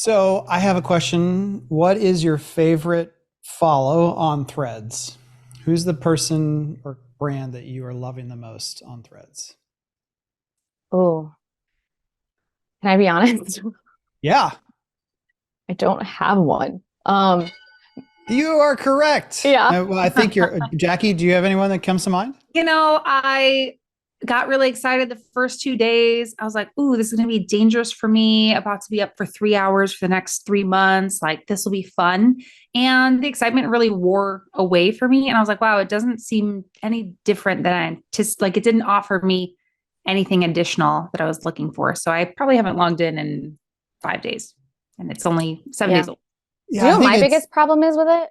So I have a question. What is your favorite follow on Threads? Who's the person or brand that you are loving the most on Threads? Oh, can I be honest? Yeah, I don't have one. you are correct. Yeah. Well, I think you're Jackie. Do you have anyone that comes to mind? I got really excited the first 2 days. I was like, ooh, this is going to be dangerous for me. About to be up for 3 hours for the next 3 months. Like, this will be fun. And the excitement really wore away for me. And I was like, wow, it doesn't seem any different than I anticipated. Like, it didn't offer me anything additional that I was looking for. So I probably haven't logged in 5 days. And it's only 7 days Yeah. old. Do Yeah, you I know what think my it's biggest problem is with it?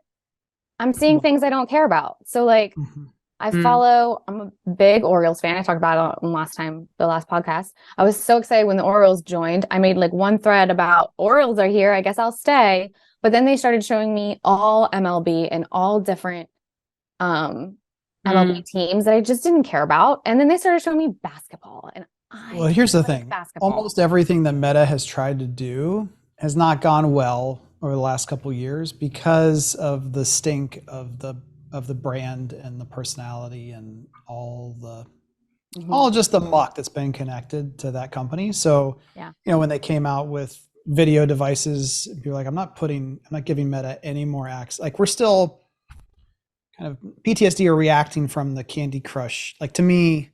I'm seeing things I don't care about. So like Mhm. Mm. I'm a big Orioles fan. I talked about it on the last podcast. I was so excited when the Orioles joined. I made like one thread about Orioles are here. I guess I'll stay. But then they started showing me all MLB and all different um Mm. MLB teams that I just didn't care about. And then they started showing me basketball, and Well, I here's the like thing. basketball. Almost everything that Meta has tried to do has not gone well over the last couple of years because of the stink of the brand and the personality and Hmm. all just the muck that's been connected to that company. So, Yeah. when they came out with video devices, you're like, I'm not giving Meta any more access. Like we're still kind of PTSD or reacting from the Candy Crush. Like to me,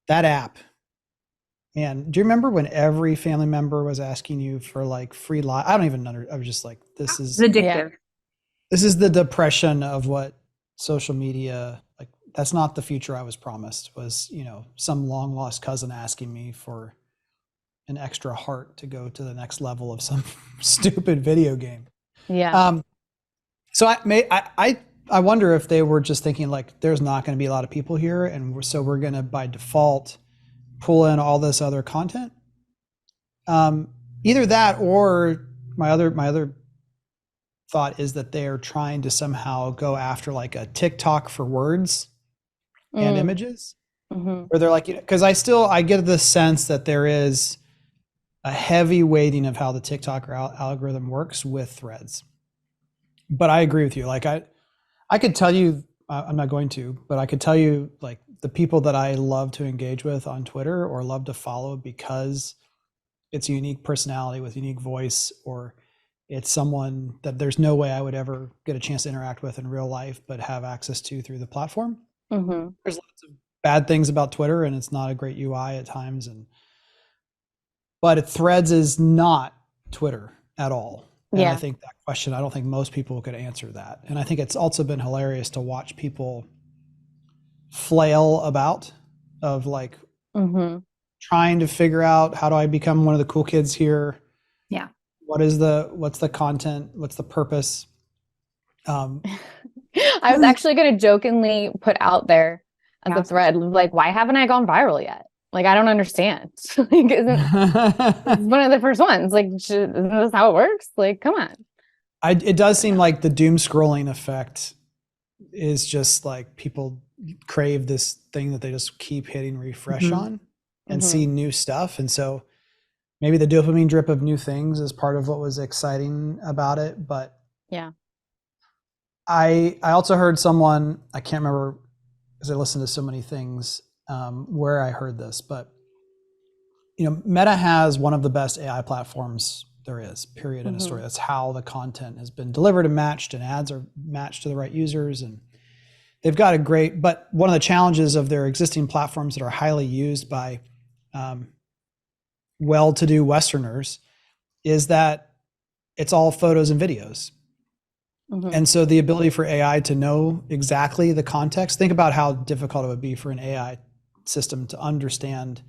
that app. And do you remember when every family member was asking you for like free live? I don't even know. I was just like, It's Yeah. addictive. this is the depression of what social media like. That's not the future I was promised. Was some long lost cousin asking me for an extra heart to go to the next level of some stupid video game. Yeah. Um, so I wonder if they were just thinking like, there's not going to be a lot of people here, and we're going to by default pull in all this other content. Um, Either that or my other thought is that they're trying to somehow go after like a TikTok for words and Mm. images, Hmm. where they're like, because I get the sense that there is a heavy weighting of how the TikTok algorithm works with threads. But I agree with you. Like I could tell you, I'm not going to, but I could tell you like the people that I love to engage with on Twitter or love to follow because it's a unique personality with unique voice, or it's someone that there's no way I would ever get a chance to interact with in real life, but have access to through the platform. Hmm. There's lots of bad things about Twitter, and it's not a great UI at times, but Threads is not Twitter at all. And I Yeah. think that question, I don't think most people could answer that. And I think it's also been hilarious to watch people flail about of like Hmm. trying to figure out how do I become one of the cool kids here? Yeah. What's the content? What's the purpose? Um, I was actually going to jokingly put out there as a Yeah. thread, like, why haven't I gone viral yet? Like, I don't understand. Like, isn't this is one of the first ones? Like, isn't this how it works? Like, come on. it does But seem no. like the doom scrolling effect is just like people crave this thing that they just keep hitting refresh Mhm. on and Hmm. see new stuff. And so maybe the dopamine drip of new things is part of what was exciting about it. But Yeah. I also heard someone, I can't remember because I listened to so many things where I heard this, but Meta has one of the best AI platforms there is, period, in a Hmm. story. That's how the content has been delivered and matched, and ads are matched to the right users. And they've got a great, but one of the challenges of their existing platforms that are highly used by um, well to do Westerners is that it's all photos and videos. Hmm. And so the ability for AI to know exactly the context, think about how difficult it would be for an AI system to understand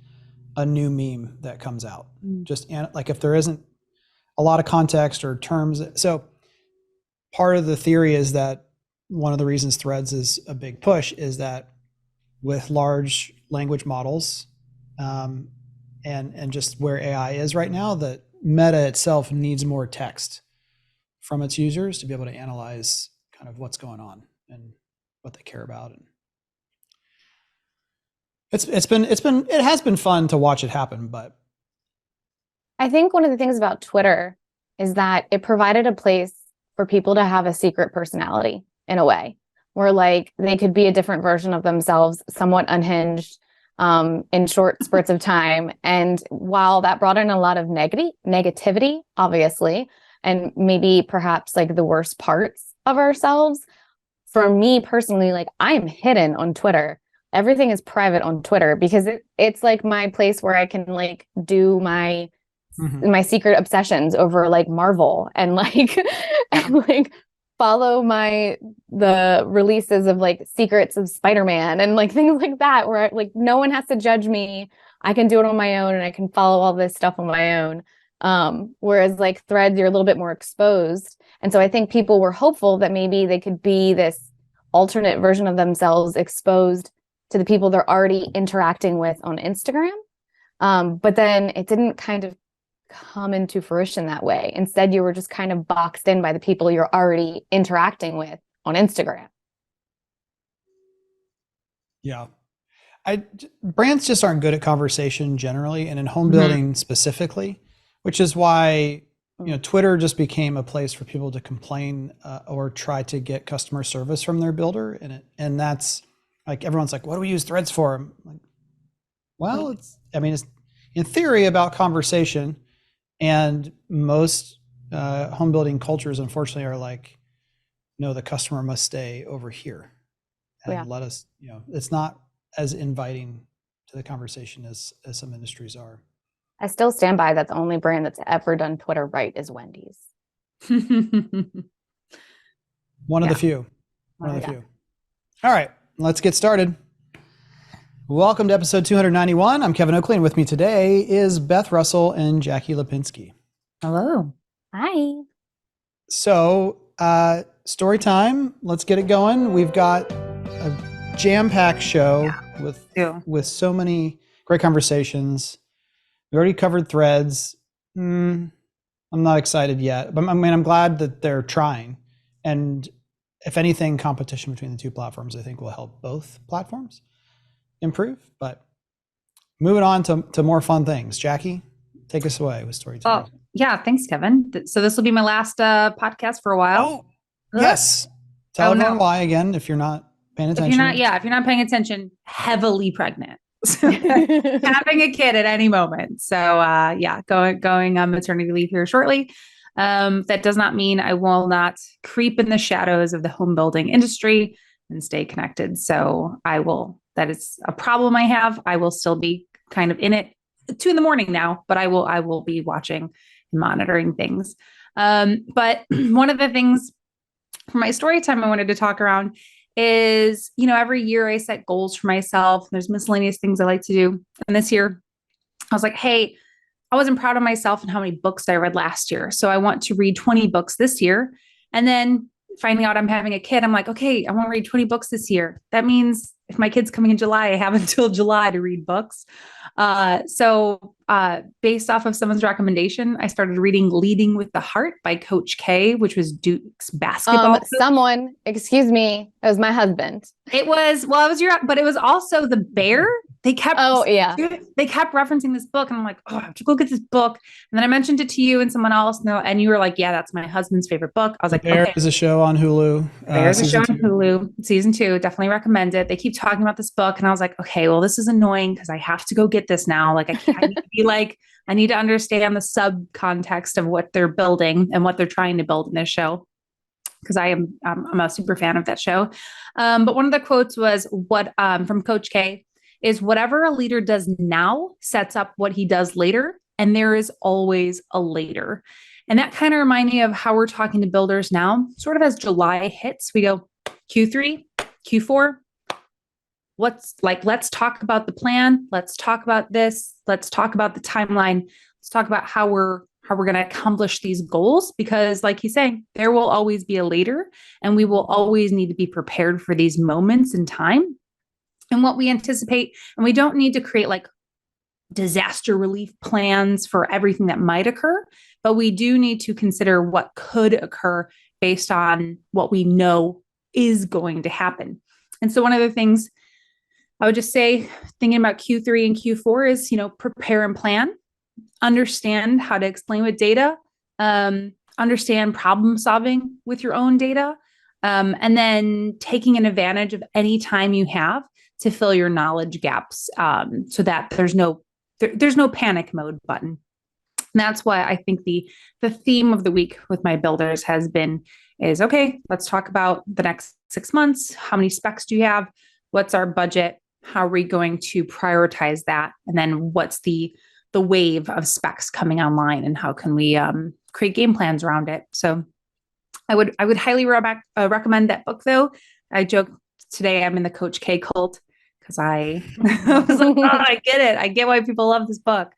a new meme that comes out. Mm. Just like if there isn't a lot of context or terms. So part of the theory is that one of the reasons Threads is a big push is that with large language models, um, and just where AI is right now, that Meta itself needs more text from its users to be able to analyze kind of what's going on and what they care about. And it has been fun to watch it happen, but I think one of the things about Twitter is that it provided a place for people to have a secret personality in a way, where like they could be a different version of themselves, somewhat unhinged, in short spurts of time. And while that brought in a lot of negativity, obviously, and maybe perhaps like the worst parts of ourselves, for me personally, like I'm hidden on Twitter. Everything is private on Twitter because it's like my place where I can like do my secret obsessions over like Marvel and like and like follow the releases of like secrets of Spider-Man and like things like that, where like no one has to judge me. I can do it on my own and I can follow all this stuff on my own. Whereas like Threads, you're a little bit more exposed. And so I think people were hopeful that maybe they could be this alternate version of themselves exposed to the people they're already interacting with on Instagram. But then it didn't kind of come into fruition that way. Instead, you were just kind of boxed in by the people you're already interacting with on Instagram. Yeah. Brands just aren't good at conversation generally, and in home building specifically, which is why, Twitter just became a place for people to complain or try to get customer service from their builder. And that's like, everyone's like, what do we use Threads for? I'm like, well, it's in theory about conversation. And most home building cultures, unfortunately, are like, no, the customer must stay over here and let us, it's not as inviting to the conversation as some industries are. I still stand by that the only brand that's ever done Twitter right is Wendy's. One of the few. One of the few. All right, let's get started. Welcome to episode 291. I'm Kevin Oakley, and with me today is Beth Russell and Jackie Lipinski. Hello. Hi. So, story time. Let's get it going. We've got a jam-packed show with so many great conversations. We already covered Threads. I'm not excited yet, but I'm glad that they're trying. And if anything, competition between the two platforms, I think, will help both platforms improve. But moving on to more fun things. Jackie, take us away with story time. Oh, yeah. Thanks, Kevin. So this will be my last podcast for a while. Oh, yes. Tell everyone why again, if you're not paying attention. If you're not paying attention, heavily pregnant. Having a kid at any moment. So going on maternity leave here shortly. That does not mean I will not creep in the shadows of the home building industry and stay connected. So that is a problem I have. I will still be kind of in it 2 a.m. now, but I will be watching and monitoring things. But one of the things for my story time I wanted to talk around is, every year I set goals for myself. There's miscellaneous things I like to do. And this year I was like, hey, I wasn't proud of myself and how many books I read last year. So I want to read 20 books this year. And then finding out I'm having a kid, I'm like, okay, I want to read 20 books this year. That means if my kid's coming in July, I have until July to read books. So based off of someone's recommendation, I started reading Leading with the Heart by Coach K, which was Duke's basketball. Excuse me, it was my husband. It was but it was also the bear. They kept referencing this book, and I'm like, oh, I have to go get this book. And then I mentioned it to you and someone else, and you were like, yeah, that's my husband's favorite book. I was like, There is a show on Hulu. There's a show on Hulu, season 2. Definitely recommend it. They keep talking about this book, and I was like, okay, well, this is annoying because I have to go get this now. Like, I need to be like, I need to understand the sub context of what they're building and what they're trying to build in this show, because I'm a super fan of that show. But one of the quotes was from Coach K is, whatever a leader does now sets up what he does later, and there is always a later. And that kind of reminded me of how we're talking to builders now. Sort of as July hits, we go Q3, Q4. Let's talk about the plan. Let's talk about this. Let's talk about the timeline. Let's talk about how we're going to accomplish these goals, because like he's saying, there will always be a later, and we will always need to be prepared for these moments in time and what we anticipate. And we don't need to create like disaster relief plans for everything that might occur, but we do need to consider what could occur based on what we know is going to happen. And so one of the things I would just say, thinking about Q3 and Q4 is, prepare and plan, understand how to explain with data, understand problem solving with your own data, and then taking an advantage of any time you have to fill your knowledge gaps, so that there's no panic mode button. And that's why I think the theme of the week with my builders has been is, okay, let's talk about the next 6 months. How many specs do you have? What's our budget? How are we going to prioritize that? And then what's the wave of specs coming online, and how can we create game plans around it? So I would highly recommend that book, though. I joke today I'm in the Coach K cult because I was like, oh, I get it. I get why people love this book.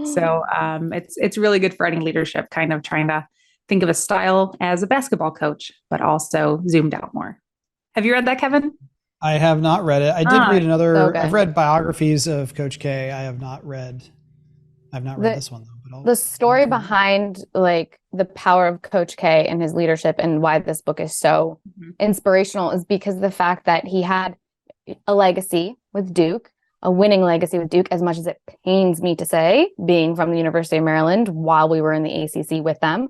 So it's really good for any leadership, kind of trying to think of a style as a basketball coach, but also zoomed out more. Have you read that, Kevin? I have not read it. I did read so good. I've read biographies of Coach K. I've not read this one, though. The story behind like the power of Coach K and his leadership and why this book is so inspirational is because of the fact that he had a legacy with Duke, a winning legacy with Duke, as much as it pains me to say, being from the University of Maryland while we were in the ACC with them.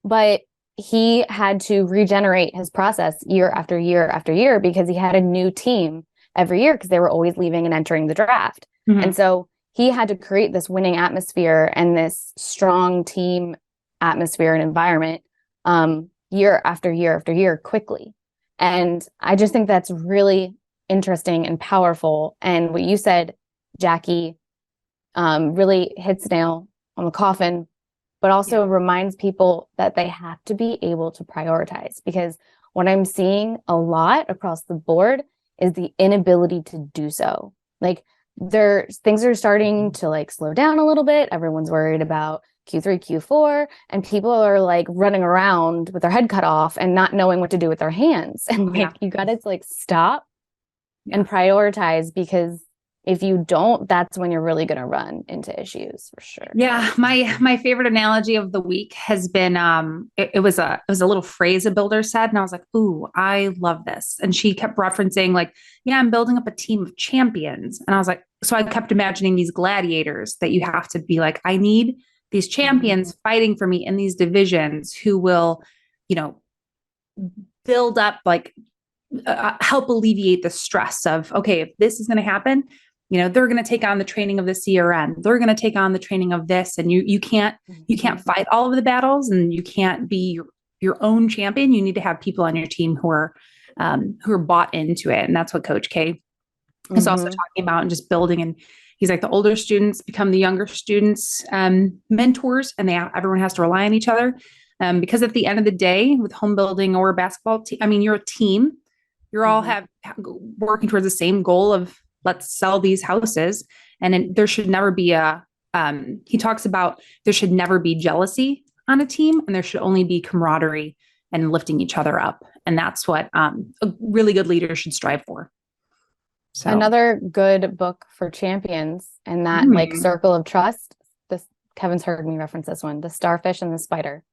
But he had to regenerate his process year after year after year because he had a new team every year because they were always leaving and entering the draft. And so he had to create this winning atmosphere and this strong team atmosphere and environment year after year after year quickly. And I just think that's really interesting and powerful. And what you said, Jackie, really hits nail on the coffin, but also reminds people that they have to be able to prioritize, because what I'm seeing a lot across the board is the inability to do so. Like things are starting to like slow down a little bit. Everyone's worried about Q3, Q4, and people are like running around with their head cut off and not knowing what to do with their hands. And like, you got to like stop and prioritize, because if you don't, that's when you're really going to run into issues for sure. Yeah. My favorite analogy of the week has been, it was a little phrase a builder said. And I was like, ooh, I love this. And she kept referencing like, yeah, I'm building up a team of champions. And I was like, so I kept imagining these gladiators that you have to be like, I need these champions fighting for me in these divisions who will, build up, like help alleviate the stress of, okay, if this is going to happen, they're going to take on the training of the CRM. They're going to take on the training of this. And you can't fight all of the battles, and you can't be your own champion. You need to have people on your team who are bought into it. And that's what Coach K is also talking about, and just building. And he's like, the older students become the younger students' mentors, and everyone has to rely on each other. Because at the end of the day, with home building or a basketball team, I mean, you're a team. You're all working towards the same goal of, let's sell these houses. And there should never be he talks about there should never be jealousy on a team, and there should only be camaraderie and lifting each other up. And that's what a really good leader should strive for. So another good book for champions, and that like circle of trust. Kevin's heard me reference this one, The Starfish and the Spider.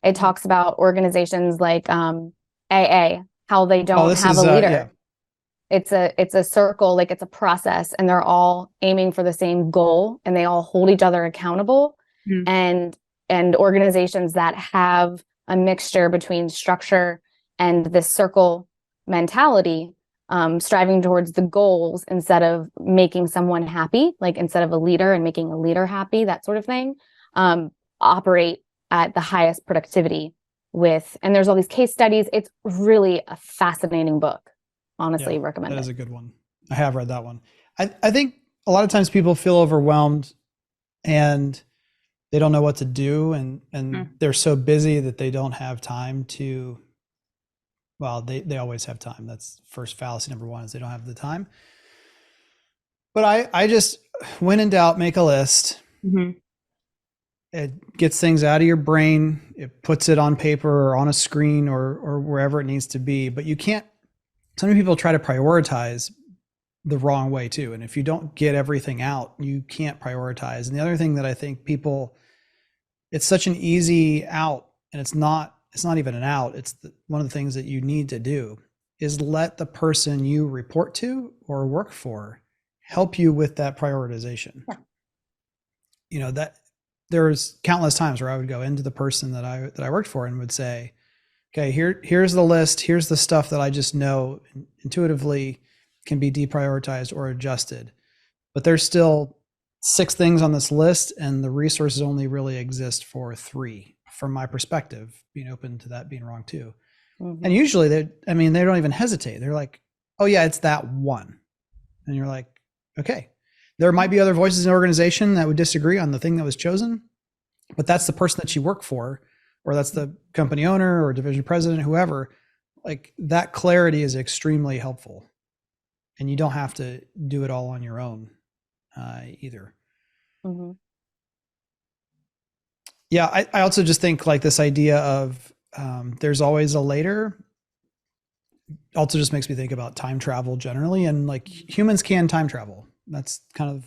It talks about organizations like AA, how they don't have a leader. It's a circle, like it's a process, and they're all aiming for the same goal, and they all hold each other accountable. And organizations that have a mixture between structure and this circle mentality, striving towards the goals instead of making someone happy, like instead of a leader and making a leader happy, that sort of thing, operate at the highest productivity and there's all these case studies. It's really a fascinating book. Honestly, recommend it. That is a good one. I have read that one. I think a lot of times people feel overwhelmed and they don't know what to do, and they're so busy that they don't have time to, well, they always have time. That's first fallacy number one, is they don't have the time. But I just, when in doubt, make a list. It gets things out of your brain. It puts it on paper or on a screen or wherever it needs to be. But you can't, so many people try to prioritize the wrong way too. And if you don't get everything out, you can't prioritize. And the other thing that I think it's such an easy out, and it's not even an out. It's one of the things that you need to do is let the person you report to or work for help you with that prioritization. That there's countless times where I would go into the person that I worked for and would say, okay, here's the list. Here's the stuff that I just know intuitively can be deprioritized or adjusted. But there's still 6 things on this list, and the resources only really exist for 3 from my perspective, being open to that being wrong too. And usually they don't even hesitate. They're like, oh yeah, it's that one. And you're like, okay, there might be other voices in the organization that would disagree on the thing that was chosen, but that's the person that you work for, or that's the company owner or division president, whoever. Like, that clarity is extremely helpful, and you don't have to do it all on your own either. Yeah. I also just think like this idea of there's always a later also just makes me think about time travel generally. And like, humans can time travel. That's kind of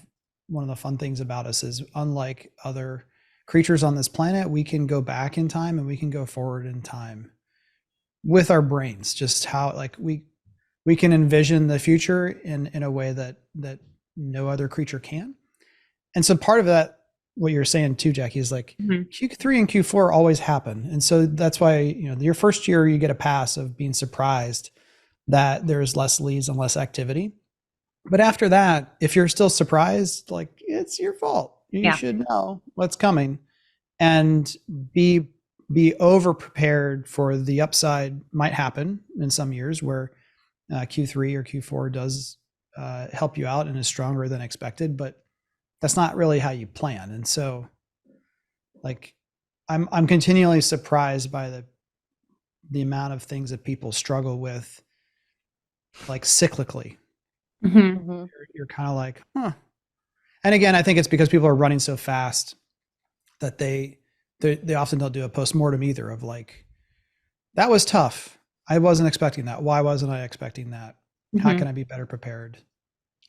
one of the fun things about us, is unlike other creatures on this planet, we can go back in time and we can go forward in time with our brains. Just how like we can envision the future in a way that no other creature can. And so part of that, what you're saying too, Jackie, is like Q3 and Q4 always happen. And so that's why, your first year you get a pass of being surprised that there's less leads and less activity. But after that, if you're still surprised, like, it's your fault. You should know what's coming, and be over prepared for the upside might happen in some years where Q3 or Q4 does help you out and is stronger than expected, but that's not really how you plan. And so like, I'm continually surprised by the amount of things that people struggle with, like cyclically. You're kind of like, huh. And again, I think it's because people are running so fast that they often don't do a postmortem either of like, that was tough. I wasn't expecting that. Why wasn't I expecting that? How can I be better prepared?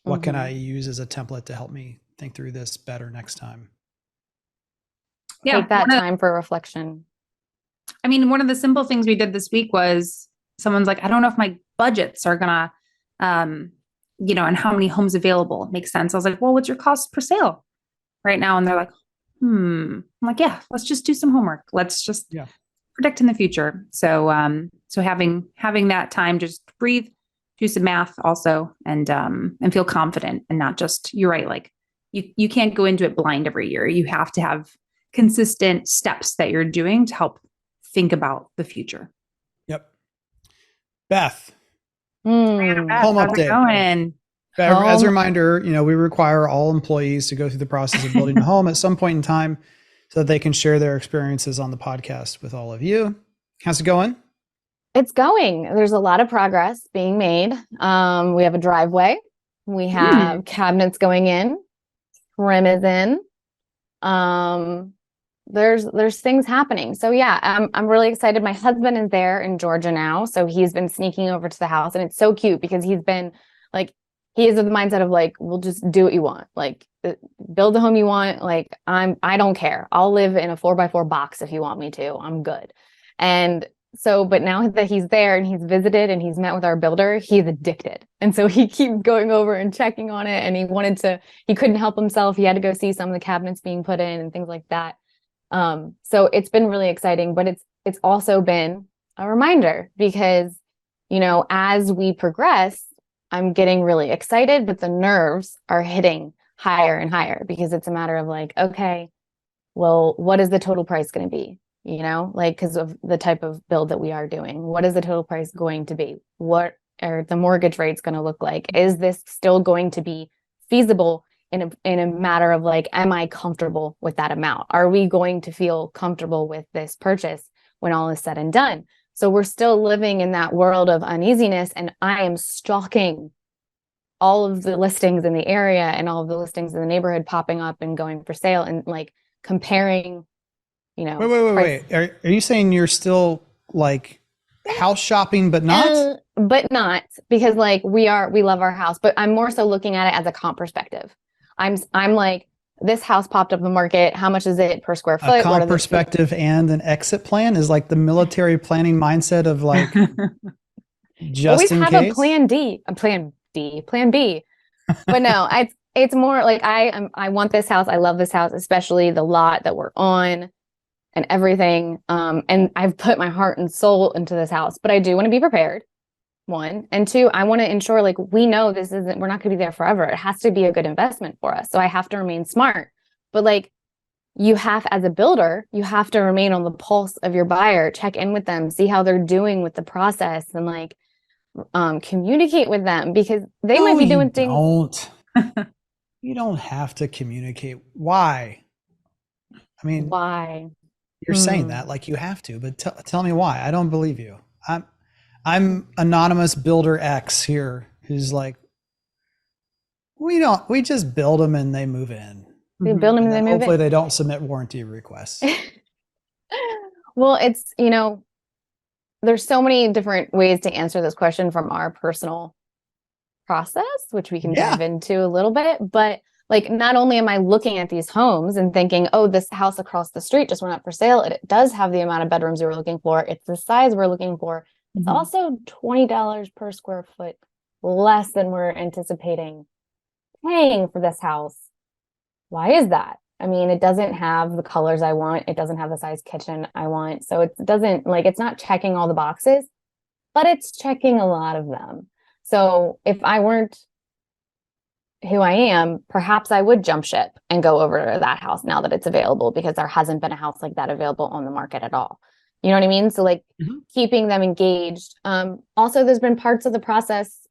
What can I use as a template to help me think through this better next time? Take that time for reflection. I mean, one of the simple things we did this week was someone's like, I don't know if my budgets are gonna, and how many homes available makes sense. I was like, well, what's your cost per sale right now? And they're like, I'm like, yeah, let's just do some homework. Let's just predict in the future. So, so having that time, just breathe, do some math also, and feel confident, and not just, you're right. Like, you can't go into it blind every year. You have to have consistent steps that you're doing to help think about the future. Yep. Beth. Home update. As a reminder, we require all employees to go through the process of building a home at some point in time so that they can share their experiences on the podcast with all of you. How's it going? It's going. There's a lot of progress being made. We have a driveway. We have cabinets going in. Trim is in. There's things happening. So yeah, I'm really excited. My husband is there in Georgia now. So he's been sneaking over to the house, and it's so cute because he's been like, he is of the mindset of like, we'll just do what you want. Like, build the home you want. Like, I don't care. I'll live in a 4x4 box if you want me to. I'm good. And so, but now that he's there and he's visited and he's met with our builder, he's addicted. And so he keeps going over and checking on it. And he couldn't help himself. He had to go see some of the cabinets being put in and things like that. So it's been really exciting, but it's also been a reminder because, as we progress, I'm getting really excited, but the nerves are hitting higher and higher because it's a matter of like, okay, well, what is the total price going to be? Because of the type of build that we are doing, what is the total price going to be? What are the mortgage rates going to look like? Is this still going to be feasible in a matter of like, am I comfortable with that amount? Are we going to feel comfortable with this purchase when all is said and done? So we're still living in that world of uneasiness, and I am stalking all of the listings in the area and all of the listings in the neighborhood popping up and going for sale and like comparing, Wait. Are you saying you're still like house shopping, but not? But not, because like we love our house, but I'm more so looking at it as a comp perspective. I'm like, this house popped up in the market. How much is it per square foot? A comp perspective and an exit plan is like the military planning mindset of like, just always in have case. a plan B. But no, it's more like I want this house. I love this house, especially the lot that we're on and everything. And I've put my heart and soul into this house, but I do want to be prepared. One, and two, I want to ensure like we know we're not going to be there forever. It has to be a good investment for us. So I have to remain smart. But like as a builder, you have to remain on the pulse of your buyer, check in with them, see how they're doing with the process, and like communicate with them, because they might be doing things. You don't have to communicate. Why? I mean, why? You're saying that like you have to, but tell me why. I don't believe you. I'm anonymous builder X here who's like, we just build them and they move in. We build them and they move in. Hopefully they don't submit warranty requests. Well, it's, there's so many different ways to answer this question from our personal process, which we can dive into a little bit. But like, not only am I looking at these homes and thinking, oh, this house across the street just went up for sale. It does have the amount of bedrooms we're looking for. It's the size we're looking for. It's also $20 per square foot less than we're anticipating paying for this house. Why is that? I mean, it doesn't have the colors I want. It doesn't have the size kitchen I want. So it doesn't, like, it's not checking all the boxes, but it's checking a lot of them. So if I weren't who I am, perhaps I would jump ship and go over to that house now that it's available, because there hasn't been a house like that available on the market at all. You know what I mean? So like keeping them engaged. Also, there's been parts of the process.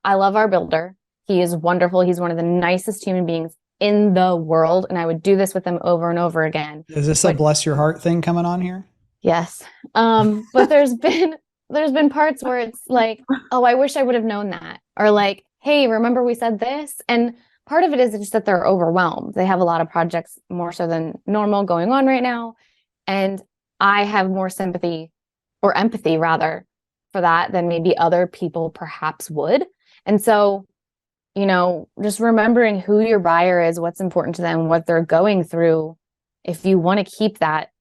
I love our builder. He is wonderful. He's one of the nicest human beings in the world. And I would do this with him over and over again. Is this a bless your heart thing coming on here? Yes. But there's been parts where it's like, oh, I wish I would have known that. Or like, hey, remember we said this? And part of it is just that they're overwhelmed. They have a lot of projects more so than normal going on right now. And I have more sympathy, or empathy rather, for that than maybe other people perhaps would. And so, just remembering who your buyer is, what's important to them, what they're going through, if you want to keep that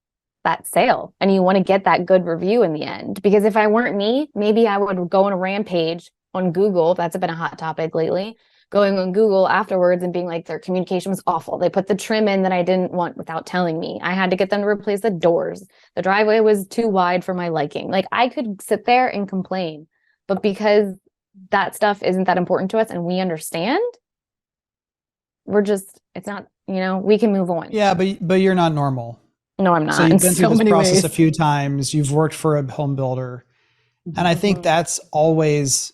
sale and you want to get that good review in the end. Because if I weren't me, maybe I would go on a rampage on Google. That's been a hot topic lately. Going on Google afterwards and being like, their communication was awful. They put the trim in that I didn't want without telling me. I had to get them to replace the doors. The driveway was too wide for my liking. Like, I could sit there and complain, but because that stuff isn't that important to us and we understand, it's not, we can move on. Yeah, but you're not normal. No, I'm not. So you've been through this process a few times. You've worked for a home builder. And I think that's always,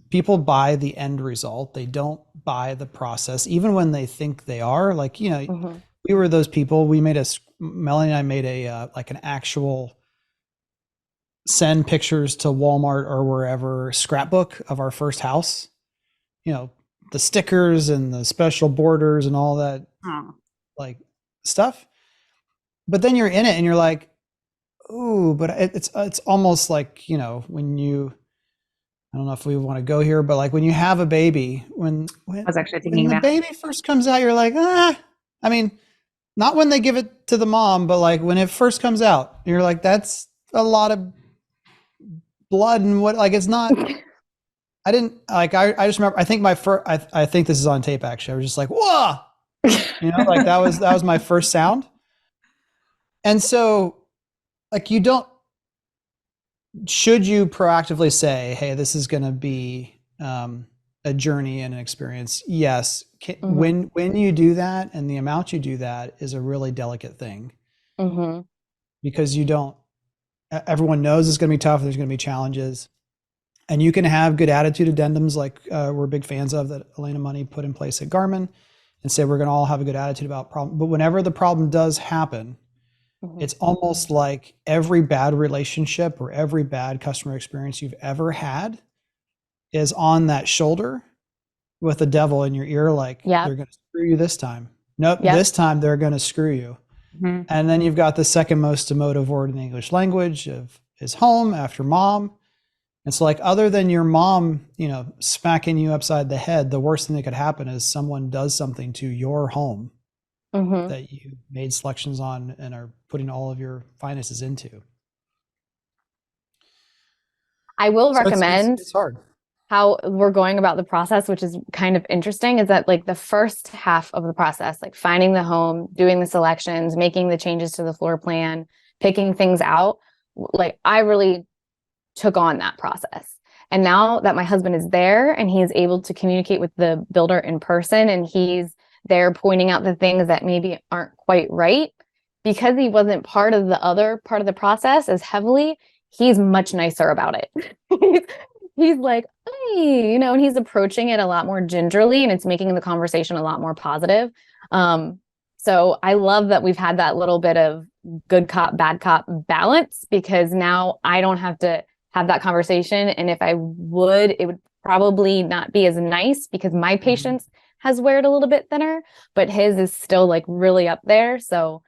people buy the end result. They don't buy the process, even when they think they are. Like, we were those people. Melanie and I made an actual send pictures to Walmart or wherever scrapbook of our first house. The stickers and the special borders and all that like stuff. But then you're in it and you're like, ooh, but it's almost like, when I don't know if we want to go here, but like when you have a baby, when I was actually thinking the baby first comes out, you're like, I mean, not when they give it to the mom, but like when it first comes out, you're like, that's a lot of blood and it's not, I just remember, I think I think this is on tape actually. I was just like, whoa, like that was my first sound. And so like should you proactively say, hey, this is going to be a journey and an experience? Yes. When you do that, and the amount you do that is a really delicate thing, because everyone knows it's going to be tough. There's going to be challenges, and you can have good attitude addendums like we're big fans of that Elena Money put in place at Garmin, and say we're going to all have a good attitude about problem. But whenever the problem does happen, it's almost like every bad relationship or every bad customer experience you've ever had is on that shoulder with the devil in your ear. Like, they're going to screw you this time. Nope. This time they're going to screw you. And then you've got the second most emotive word in the English language is home after mom. And so like, other than your mom, smacking you upside the head, the worst thing that could happen is someone does something to your home that you made selections on and are putting all of your finances into. I will recommend it's hard. how we're going about the process, which is kind of interesting, is that like the first half of the process, like finding the home, doing the selections, making the changes to the floor plan, picking things out, like I really took on that process. And now that my husband is there and he is able to communicate with the builder in person and he's there pointing out the things that maybe aren't quite right, because he wasn't part of the other part of the process as heavily, he's much nicer about it. he's like, hey, and he's approaching it a lot more gingerly, and it's making the conversation a lot more positive. So I love that we've had that little bit of good cop, bad cop balance, because now I don't have to have that conversation. And if I would, it would probably not be as nice because my patience has weared a little bit thinner, but his is still like really up there. So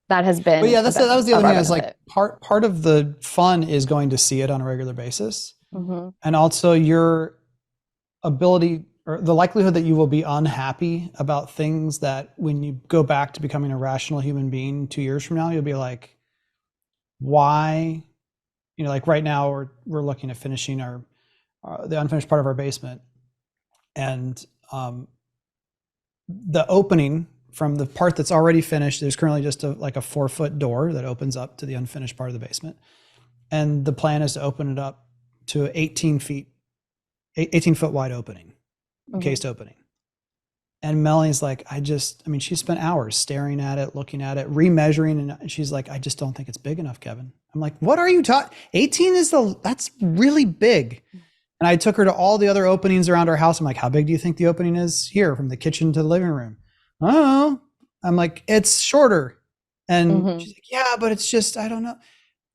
that has been. But yeah, that was the other thing. Is like part of the fun is going to see it on a regular basis, and also your ability or the likelihood that you will be unhappy about things that when you go back to becoming a rational human being 2 years from now, you'll be like, why? Like right now we're looking at finishing the unfinished part of our basement, and the opening from the part that's already finished, there's currently just a 4-foot door that opens up to the unfinished part of the basement. And the plan is to open it up to 18 foot wide opening, cased opening. And Melanie's like, she spent hours staring at it, looking at it, remeasuring. And she's like, I just don't think it's big enough, Kevin. I'm like, what are you talking? 18 that's really big. And I took her to all the other openings around our house. I'm like, how big do you think the opening is here from the kitchen to the living room? Oh, I'm like, it's shorter. And she's like, yeah, but it's just, I don't know.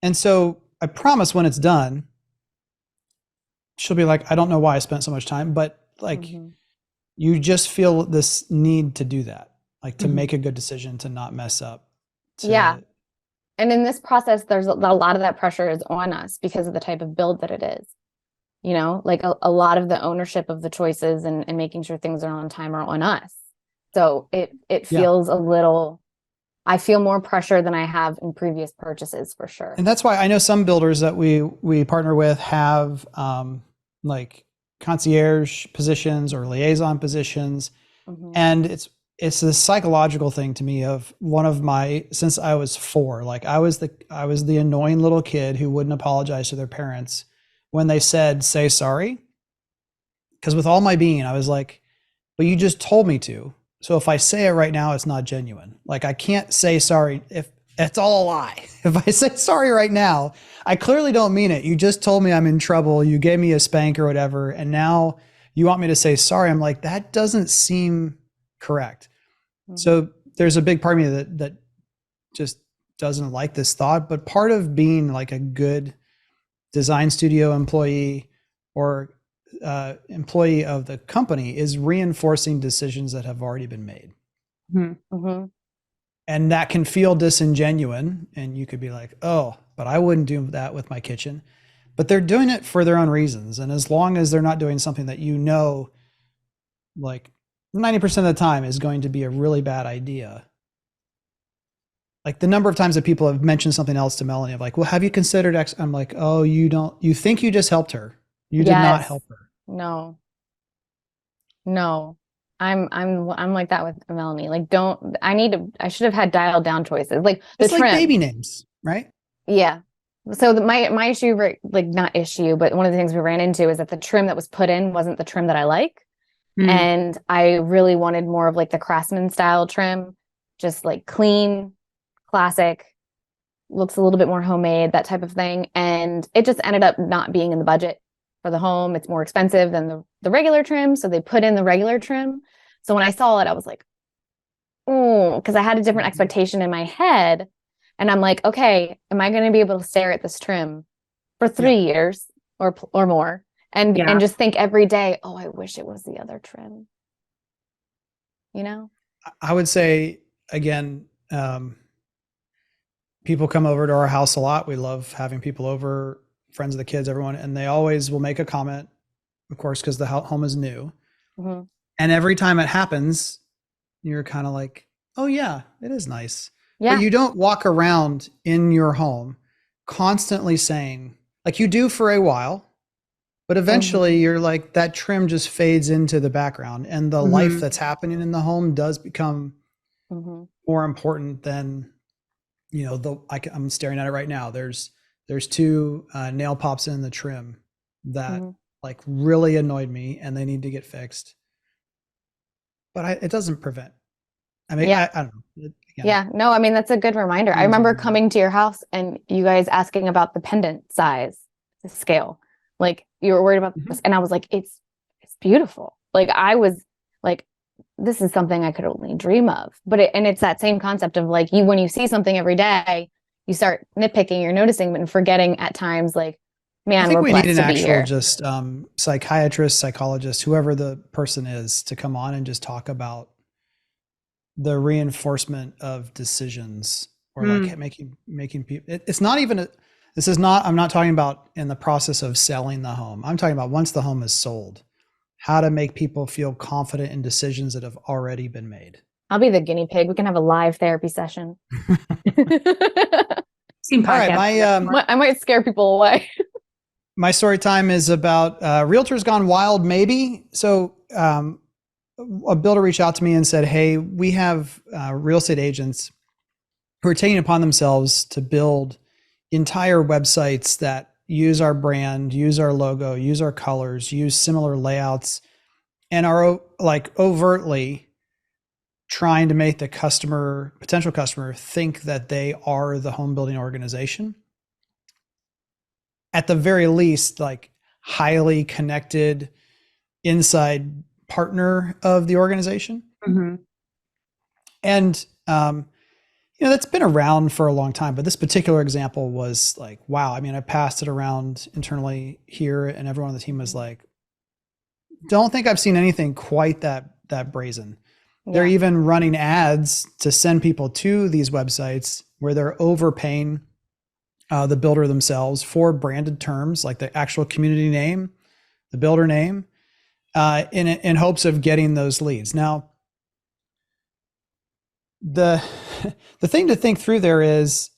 And so I promise when it's done, she'll be like, I don't know why I spent so much time, but like, you just feel this need to do that, like to make a good decision, to not mess up. Yeah. And in this process, there's a lot of that pressure is on us because of the type of build that it is. Like a lot of the ownership of the choices and making sure things are on time are on us. So it feels I feel more pressure than I have in previous purchases for sure. And that's why I know some builders that we partner with have like concierge positions or liaison positions. And it's this psychological thing to me of since I was 4, like I was the annoying little kid who wouldn't apologize to their parents when they said, say sorry. Because with all my being, I was like, but you just told me to. So if I say it right now, it's not genuine. Like I can't say sorry if it's all a lie. If I say sorry right now, I clearly don't mean it. You just told me I'm in trouble. You gave me a spank or whatever. And now you want me to say sorry. I'm like, that doesn't seem correct. So there's a big part of me that just doesn't like this thought. But part of being like a good design studio employee or employee of the company is reinforcing decisions that have already been made. And that can feel disingenuous, and you could be like, oh, but I wouldn't do that with my kitchen. But they're doing it for their own reasons. And as long as they're not doing something that like 90% of the time is going to be a really bad idea. Like the number of times that people have mentioned something else to Melanie of like, well, have you considered X? I'm like, oh, you think you just helped her. You did not help her. No. I'm like that with Melanie. Like, I should have had dialed down choices. Like it's like baby names, right? Yeah. So my issue, like not issue, but one of the things we ran into is that the trim that was put in wasn't the trim that I like. And I really wanted more of like the Craftsman style trim, just like clean, classic, looks a little bit more homemade, that type of thing. And it just ended up not being in the budget for the home. It's more expensive than the regular trim. So they put in the regular trim. So when I saw it, I was like, oh, because I had a different expectation in my head. And I'm like, okay, am I going to be able to stare at this trim for 3 years or more? And just think every day, oh, I wish it was the other trim. I would say, again, people come over to our house a lot. We love having people over, friends of the kids, everyone. And they always will make a comment, of course, because the home is new. And every time it happens, you're kind of like, oh, yeah, it is nice. Yeah. But you don't walk around in your home constantly saying, like you do for a while, But eventually you're like, that trim just fades into the background, and the life that's happening in the home does become more important than, I'm staring at it right now. There's two nail pops in the trim that like really annoyed me, and they need to get fixed. But it doesn't prevent. I mean, I don't know. Yeah, no, I mean, that's a good reminder. I remember coming to your house and you guys asking about the pendant size, the scale. Like, you were worried about this, and I was like, it's beautiful. Like, I was like, this is something I could only dream of. But it's that same concept of like, when you see something every day, you start nitpicking, you're noticing, but forgetting at times, like, man, I think we're we blessed need an to be actual here. just psychiatrist, psychologist, whoever the person is, to come on and just talk about the reinforcement of decisions, or like making people. It's not even I'm not talking about in the process of selling the home. I'm talking about once the home is sold, how to make people feel confident in decisions that have already been made. I'll be the guinea pig. We can have a live therapy session. All right, I might scare people away. My story time is about realtors gone wild, maybe. So a builder reached out to me and said, hey, we have real estate agents who are taking it upon themselves to build entire websites that use our brand, use our logo, use our colors, use similar layouts, and are like overtly trying to make the potential customer, think that they are the home building organization. At the very least, like highly connected inside partner of the organization. And, that's been around for a long time, but this particular example was like, wow. I mean, I passed it around internally here, and everyone on the team was like, don't think I've seen anything quite that brazen. Yeah. They're even running ads to send people to these websites where they're overpaying the builder themselves for branded terms, like the actual community name, the builder name, in hopes of getting those leads. Now, the thing to think through there is,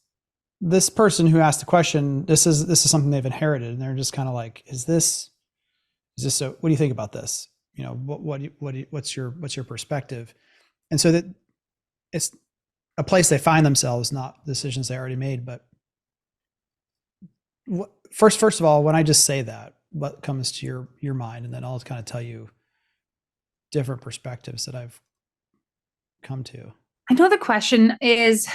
this person who asked the question, this is something they've inherited, and they're just kind of like, is this so? What do you think about this? What's your perspective? And so that it's a place they find themselves, not decisions they already made. But first of all, when I just say that, what comes to your mind? And then I'll kind of tell you different perspectives that I've come to. I know the question is,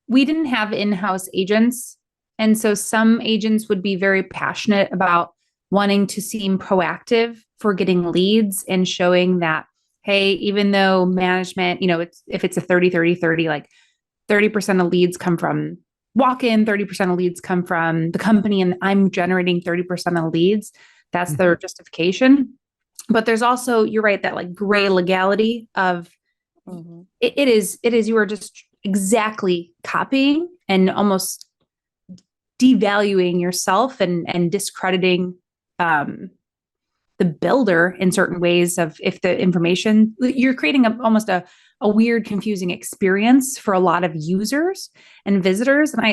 we didn't have in-house agents. And so some agents would be very passionate about wanting to seem proactive for getting leads and showing that, hey, even though management, if it's a 30-30-30, like 30% of leads come from walk-in, 30% of leads come from the company, and I'm generating 30% of leads. That's their justification. But there's also, you're right, that like gray legality of it is, you are just exactly copying and almost devaluing yourself and discrediting the builder in certain ways. Of if the information, you're creating almost a weird, confusing experience for a lot of users and visitors. And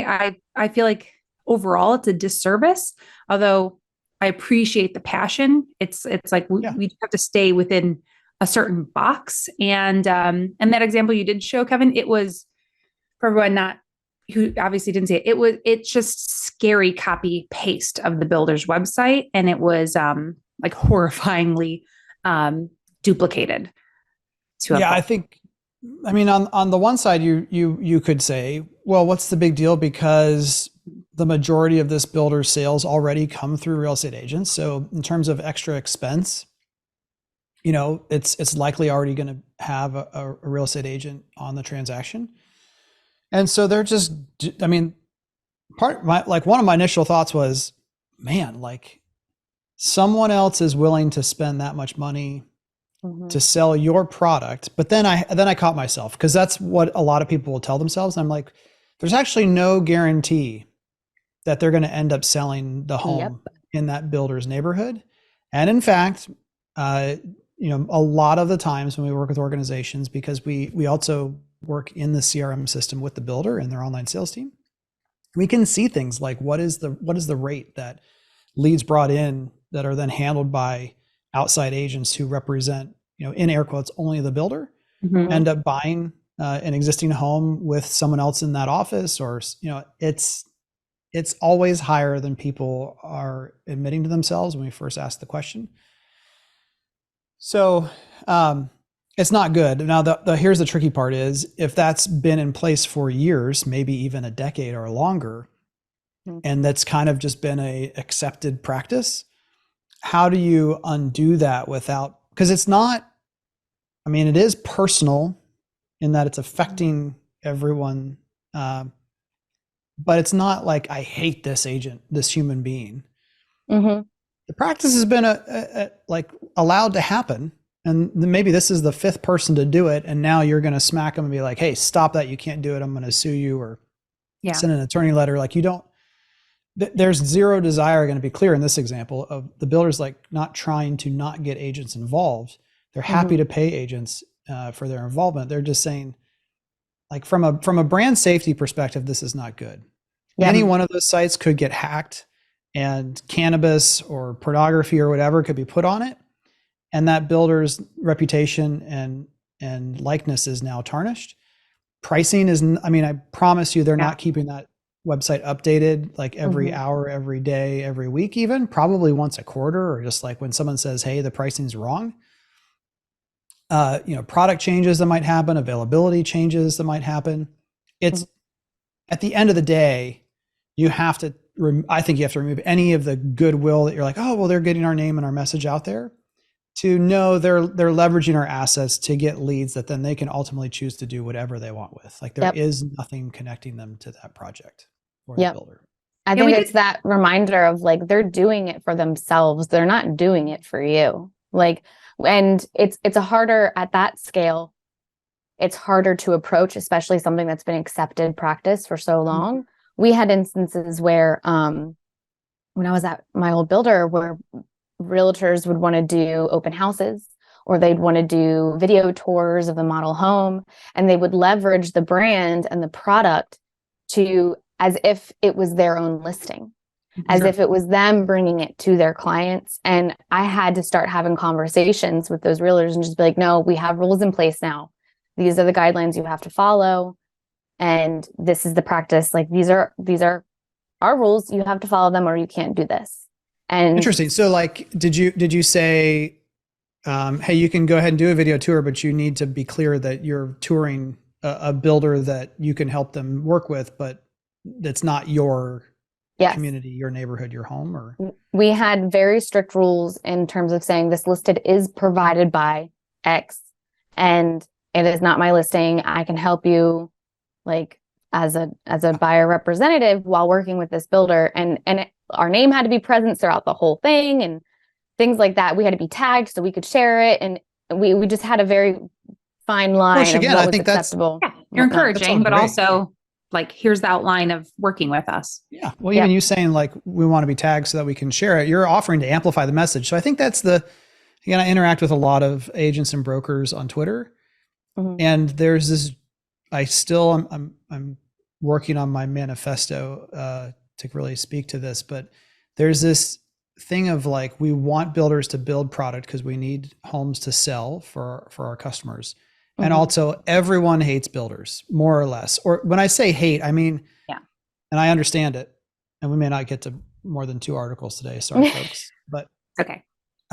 I feel like overall it's a disservice, although I appreciate the passion. It's like we have to stay within a certain box. And that example you did show, Kevin, it was, for everyone who obviously didn't see it, it's just scary copy paste of the builder's website. And it was like horrifyingly duplicated. I think, I mean, on the one side, you could say, well, what's the big deal? Because the majority of this builder's sales already come through real estate agents. So in terms of extra expense, it's likely already going to have a real estate agent on the transaction. And so they're just, I mean, one of my initial thoughts was, man, like someone else is willing to spend that much money to sell your product. But then I caught myself, because that's what a lot of people will tell themselves. I'm like, there's actually no guarantee that they're going to end up selling the home in that builder's neighborhood. And in fact, a lot of the times when we work with organizations, because we also work in the CRM system with the builder and their online sales team, we can see things like what is the rate that leads brought in that are then handled by outside agents who represent, in air quotes, only the builder, Mhm. end up buying an existing home with someone else in that office, or it's always higher than people are admitting to themselves when we first ask the question. So it's not good. Now, here's the tricky part is if that's been in place for years, maybe even a decade or longer, and that's kind of just been a accepted practice, how do you undo that without, because it's not, I mean, it is personal in that it's affecting everyone, but it's not like I hate this agent, this human being. Mm-hmm. The practice has been like allowed to happen, and maybe this is the fifth person to do it, and now you're going to smack them and be like, "Hey, stop that! You can't do it. I'm going to sue you," or send an attorney letter. Like you don't. There's zero desire, going to be clear in this example, of the builders like not trying to not get agents involved. They're happy to pay agents for their involvement. They're just saying, like from a brand safety perspective, this is not good. Yeah. Any one of those sites could get hacked, and cannabis or pornography or whatever could be put on it, and that builder's reputation and likeness is now tarnished. Pricing is, I mean, I promise you, they're not keeping that website updated like every hour, every day, every week, even probably once a quarter, or just like when someone says, "Hey, the pricing's wrong." Product changes that might happen, availability changes that might happen. It's at the end of the day, you have to, I think you have to remove any of the goodwill that you're like, "Oh, well, they're getting our name and our message out there," to know they're leveraging our assets to get leads that then they can ultimately choose to do whatever they want with. Like there is nothing connecting them to that project or the builder. I think it's that reminder of like, they're doing it for themselves. They're not doing it for you. Like, and it's a harder at that scale. It's harder to approach, especially something that's been accepted practice for so long. We had instances where, when I was at my old builder, where realtors would want to do open houses, or they'd want to do video tours of the model home, and they would leverage the brand and the product to, as if it was their own listing, as if it was them bringing it to their clients. And I had to start having conversations with those realtors and just be like, "No, we have rules in place now. These are the guidelines you have to follow. And this is the practice. Like these are our rules. You have to follow them or you can't do this." And interesting. So like, did you say, "Hey, you can go ahead and do a video tour, but you need to be clear that you're touring a builder that you can help them work with, but it's not your community, your neighborhood, your home"? Or we had very strict rules in terms of saying this listed is provided by X, and it is not my listing. I can help you, like as a buyer representative while working with this builder, and our name had to be present throughout the whole thing, and things like that. We had to be tagged so we could share it, and we just had a very fine line of what was acceptable. You're encouraging, but also like, here's the outline of working with us. Yeah. Well, even you saying like, we want to be tagged so that we can share it, you're offering to amplify the message. So I think that's again, I interact with a lot of agents and brokers on Twitter, and there's this, I'm working on my manifesto to really speak to this, but there's this thing of like, we want builders to build product because we need homes to sell for our customers. And also everyone hates builders, more or less. Or when I say hate, I mean, and I understand it, and we may not get to more than 2 articles today. Sorry, folks, but okay.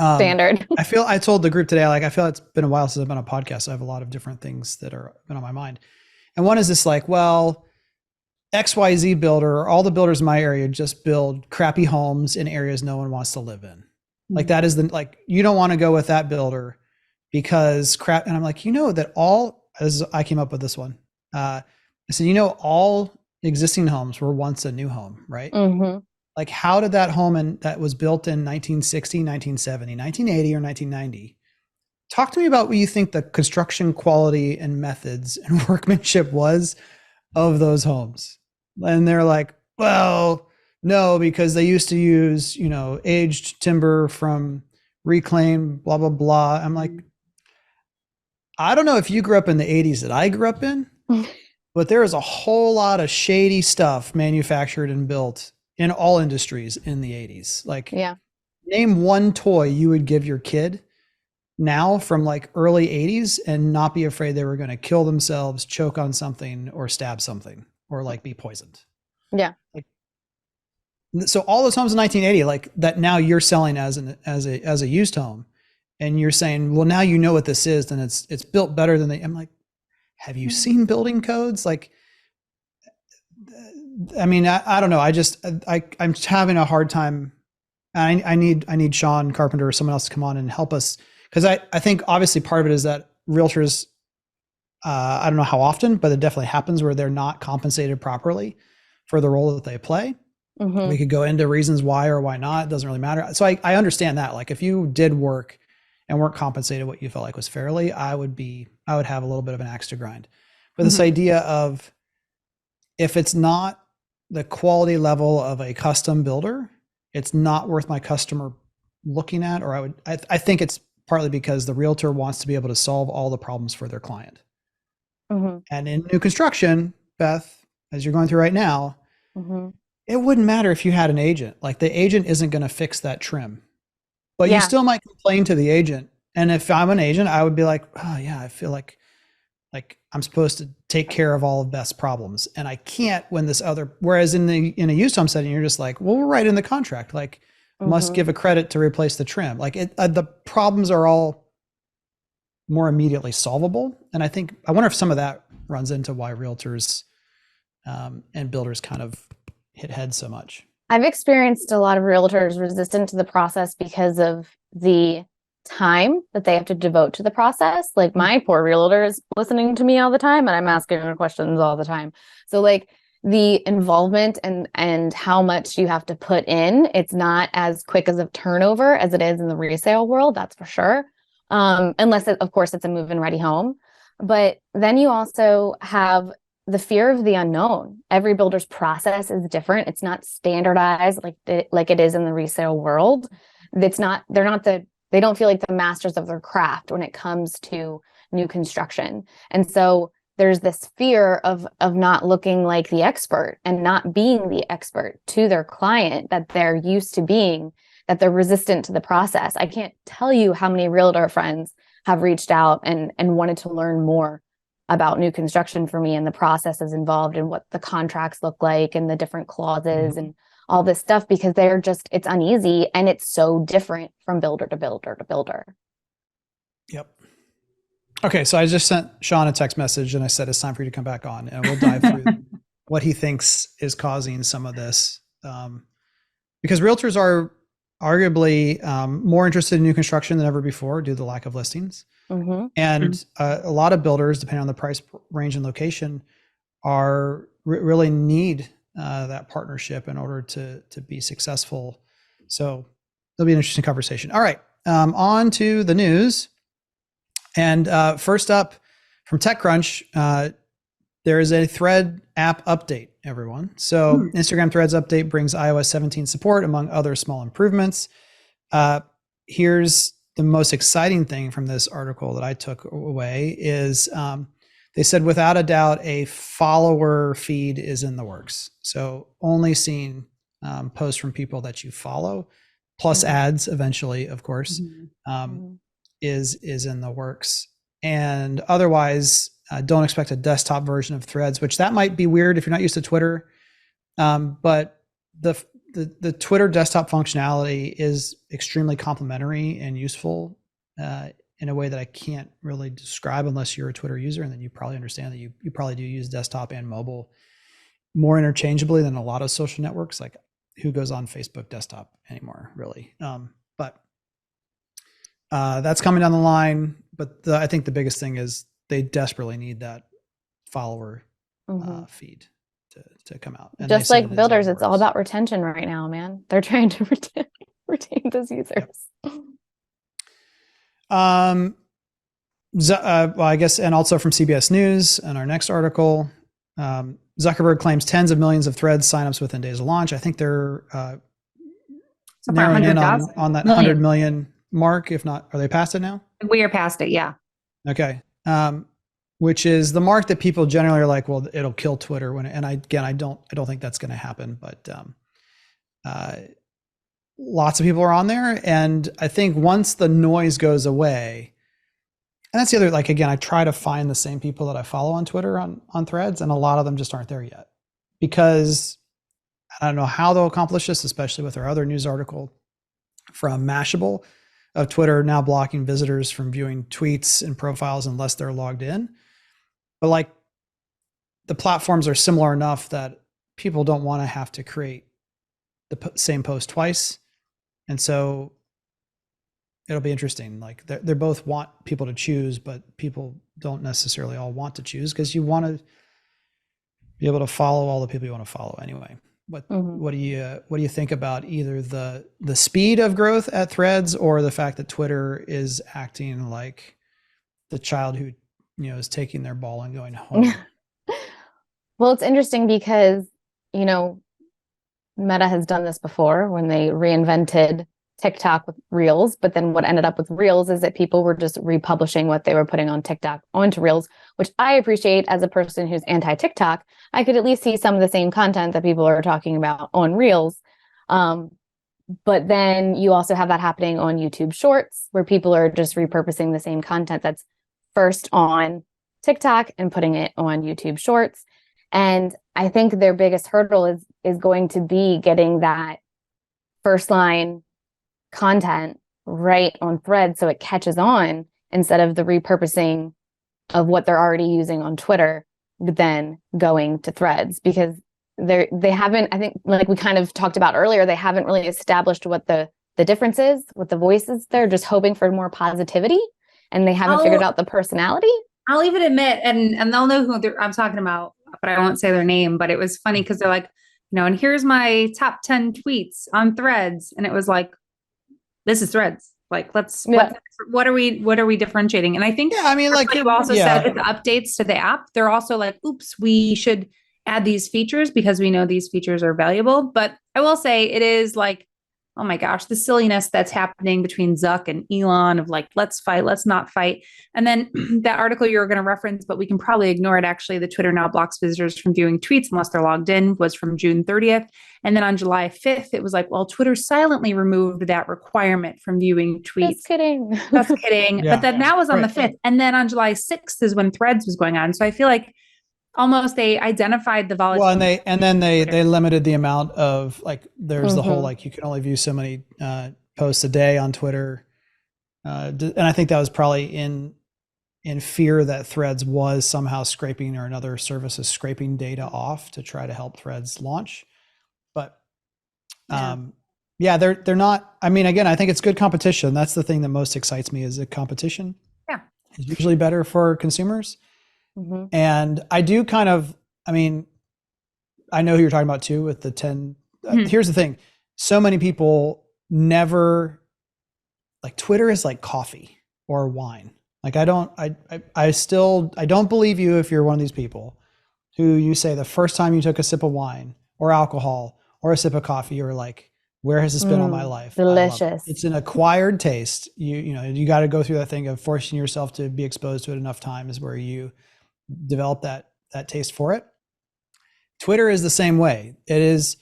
Standard. I told the group today, like, I feel it's been a while since I've been on a podcast. So I have a lot of different things that are been on my mind. And one is this like, well, XYZ builder, all the builders in my area just build crappy homes in areas no one wants to live in. Like that is you don't want to go with that builder because crap. And I'm like, that as I came up with this one, I said, all existing homes were once a new home, right? Like how did that home that was built in 1960, 1970, 1980, or 1990, talk to me about what you think the construction quality and methods and workmanship was of those homes. And they're like, well, no, because they used to use, aged timber from reclaimed, blah, blah, blah. I'm like, I don't know if you grew up in the 80s that I grew up in, but there is a whole lot of shady stuff manufactured and built in all industries in the 80s. Like Name one toy you would give your kid now from like early 80s and not be afraid they were going to kill themselves, choke on something, or stab something, or like be poisoned. Yeah. Like, so all those homes in 1980, like that now you're selling as a used home, and you're saying, well, now you know what this is, and it's built better than I'm like, have you seen building codes? Like, I mean, I don't know. I'm having a hard time. I need Sean Carpenter or someone else to come on and help us, because I think obviously part of it is that realtors, I don't know how often, but it definitely happens where they're not compensated properly for the role that they play. Mm-hmm. We could go into reasons why or why not. It doesn't really matter. So I understand that. Like if you did work and weren't compensated what you felt like was fairly, I would have a little bit of an axe to grind. But this idea of, if it's not the quality level of a custom builder, it's not worth my customer looking at, or I think it's partly because the realtor wants to be able to solve all the problems for their client. Mm-hmm. And in new construction, Beth, as you're going through right now, it wouldn't matter if you had an agent. Like the agent isn't going to fix that trim, but you still might complain to the agent. And if I'm an agent, I would be like, oh yeah, I feel like I'm supposed to take care of all of Beth's problems, and I can't when this other. Whereas in a used home setting, you're just like, well, we're right in the contract, like must give a credit to replace the trim. Like the problems are all more immediately solvable, and I wonder if some of that runs into why realtors and builders kind of hit heads so much. I've experienced a lot of realtors resistant to the process because of the time that they have to devote to the process. Like my poor realtor is listening to me all the time, and I'm asking her questions all the time. So like the involvement and how much you have to put in, it's not as quick as a turnover as it is in the resale world, that's for sure. Unless of course it's a move-in ready home. But then you also have the fear of the unknown. Every builder's process is different. It's not standardized like it is in the resale world. They don't feel like the masters of their craft when it comes to new construction. And so there's this fear of not looking like the expert and not being the expert to their client that they're used to being, that they're resistant to the process. I can't tell you how many realtor friends have reached out and wanted to learn more about new construction for me and the processes involved and what the contracts look like and the different clauses and all this stuff, because it's uneasy and it's so different from builder to builder to builder. Yep. Okay. So I just sent Sean a text message and I said, it's time for you to come back on, and we'll dive through what he thinks is causing some of this. Because realtors are arguably more interested in new construction than ever before due to the lack of listings. And a lot of builders, depending on the price range and location, really need that partnership in order to be successful. So it'll be an interesting conversation. All right, on to the news. And first up from TechCrunch, there is a Thread app update, everyone. So Instagram Threads update brings iOS 17 support, among other small improvements. Here's the most exciting thing from this article that I took away is they said, without a doubt, a follower feed is in the works. So only seeing posts from people that you follow, plus ads eventually, of course, is in the works. And otherwise, don't expect a desktop version of Threads, which that might be weird if you're not used to Twitter. But the Twitter desktop functionality is extremely complementary and useful in a way that I can't really describe unless you're a Twitter user, and then you probably understand that you probably do use desktop and mobile more interchangeably than a lot of social networks. Like, who goes on Facebook desktop anymore, really? But that's coming down the line. But I think the biggest thing is they desperately need that follower feed to come out. And just like builders, it's all about retention right now, man. They're trying to retain those users. Well, I guess, and also from CBS News in our next article, Zuckerberg claims tens of millions of Threads signups within days of launch. I think they're narrowing in on that 100 million mark. If not, are they past it now? We are past it, yeah. Okay. Which is the mark that people generally are like, well, it'll kill Twitter I don't think that's going to happen. But lots of people are on there. And I think once the noise goes away, and that's the other, like, again, I try to find the same people that I follow on Twitter on Threads, and a lot of them just aren't there yet, because I don't know how they'll accomplish this, especially with our other news article from Mashable of Twitter now blocking visitors from viewing tweets and profiles unless they're logged in. But like, the platforms are similar enough that people don't want to have to create the same post twice. And so it'll be interesting. Like, they both want people to choose, but people don't necessarily all want to choose, because you want to be able to follow all the people you want to follow anyway. What do you think about either the speed of growth at Threads, or the fact that Twitter is acting like the child who, is taking their ball and going home? Well, it's interesting because, Meta has done this before when they reinvented TikTok with Reels, but then what ended up with Reels is that people were just republishing what they were putting on TikTok onto Reels, which I appreciate. As a person who's anti-TikTok, I could at least see some of the same content that people are talking about on Reels. But then you also have that happening on YouTube Shorts, where people are just repurposing the same content that's first on TikTok and putting it on YouTube Shorts. And I think their biggest hurdle is going to be getting that first line content right on Threads so it catches on, instead of the repurposing of what they're already using on Twitter, but then going to Threads, because they haven't, I think, like we kind of talked about earlier, they haven't really established what the difference is, what the voice is. They're just hoping for more positivity, and they haven't figured out the personality. I'll even admit, and they'll know who I'm talking about, but I won't say their name. But it was funny because they're like, and here's my top 10 tweets on Threads. And it was like, this is Threads. Like, what are we differentiating? And I think, like you also said, with the updates to the app, they're also like, oops, we should add these features because we know these features are valuable. But I will say it is like, oh my gosh, the silliness that's happening between Zuck and Elon of like, let's fight, let's not fight. And then that article you were going to reference, but we can probably ignore it. Actually, the Twitter now blocks visitors from viewing tweets unless they're logged in, was from June 30th. And then on July 5th, it was like, well, Twitter silently removed that requirement from viewing tweets. Just kidding. Just kidding. Yeah. But then that was on the 5th. And then on July 6th is when Threads was going on. So I feel like almost they identified the volatility. Well, and then they limited the amount of, like, there's the whole, like, you can only view so many posts a day on Twitter. And I think that was probably in fear that Threads was somehow scraping, or another service is scraping data off to try to help Threads launch. But they're not, again, I think it's good competition. That's the thing that most excites me, is the competition. Yeah. It's usually better for consumers. Mm-hmm. And I do kind of, I know who you're talking about too, with the 10. Here's the thing. So many people never, like, Twitter is like coffee or wine. Like, I don't believe you if you're one of these people who you say the first time you took a sip of wine or alcohol or a sip of coffee, you're like, where has this been all my life? Delicious. It's an acquired taste. You got to go through that thing of forcing yourself to be exposed to it enough times where you develop that taste for it. Twitter is the same way. It is,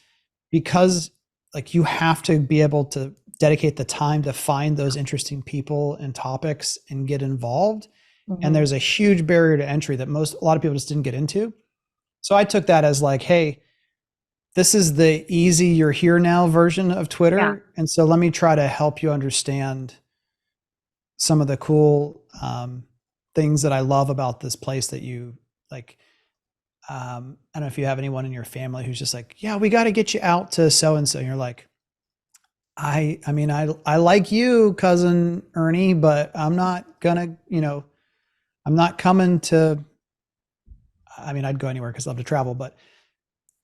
because, like, you have to be able to dedicate the time to find those interesting people and topics and get involved. Mm-hmm. And there's a huge barrier to entry that a lot of people just didn't get into. So I took that as like, hey, this is the easy, you're here now version of Twitter. Yeah. And so let me try to help you understand some of the cool things that I love about this place that you like. I don't know if you have anyone in your family who's just like, yeah, we got to get you out to so-and-so. And you're like, I like you, cousin Ernie, but I'm not gonna, I'm not coming to, I'd go anywhere because I love to travel, but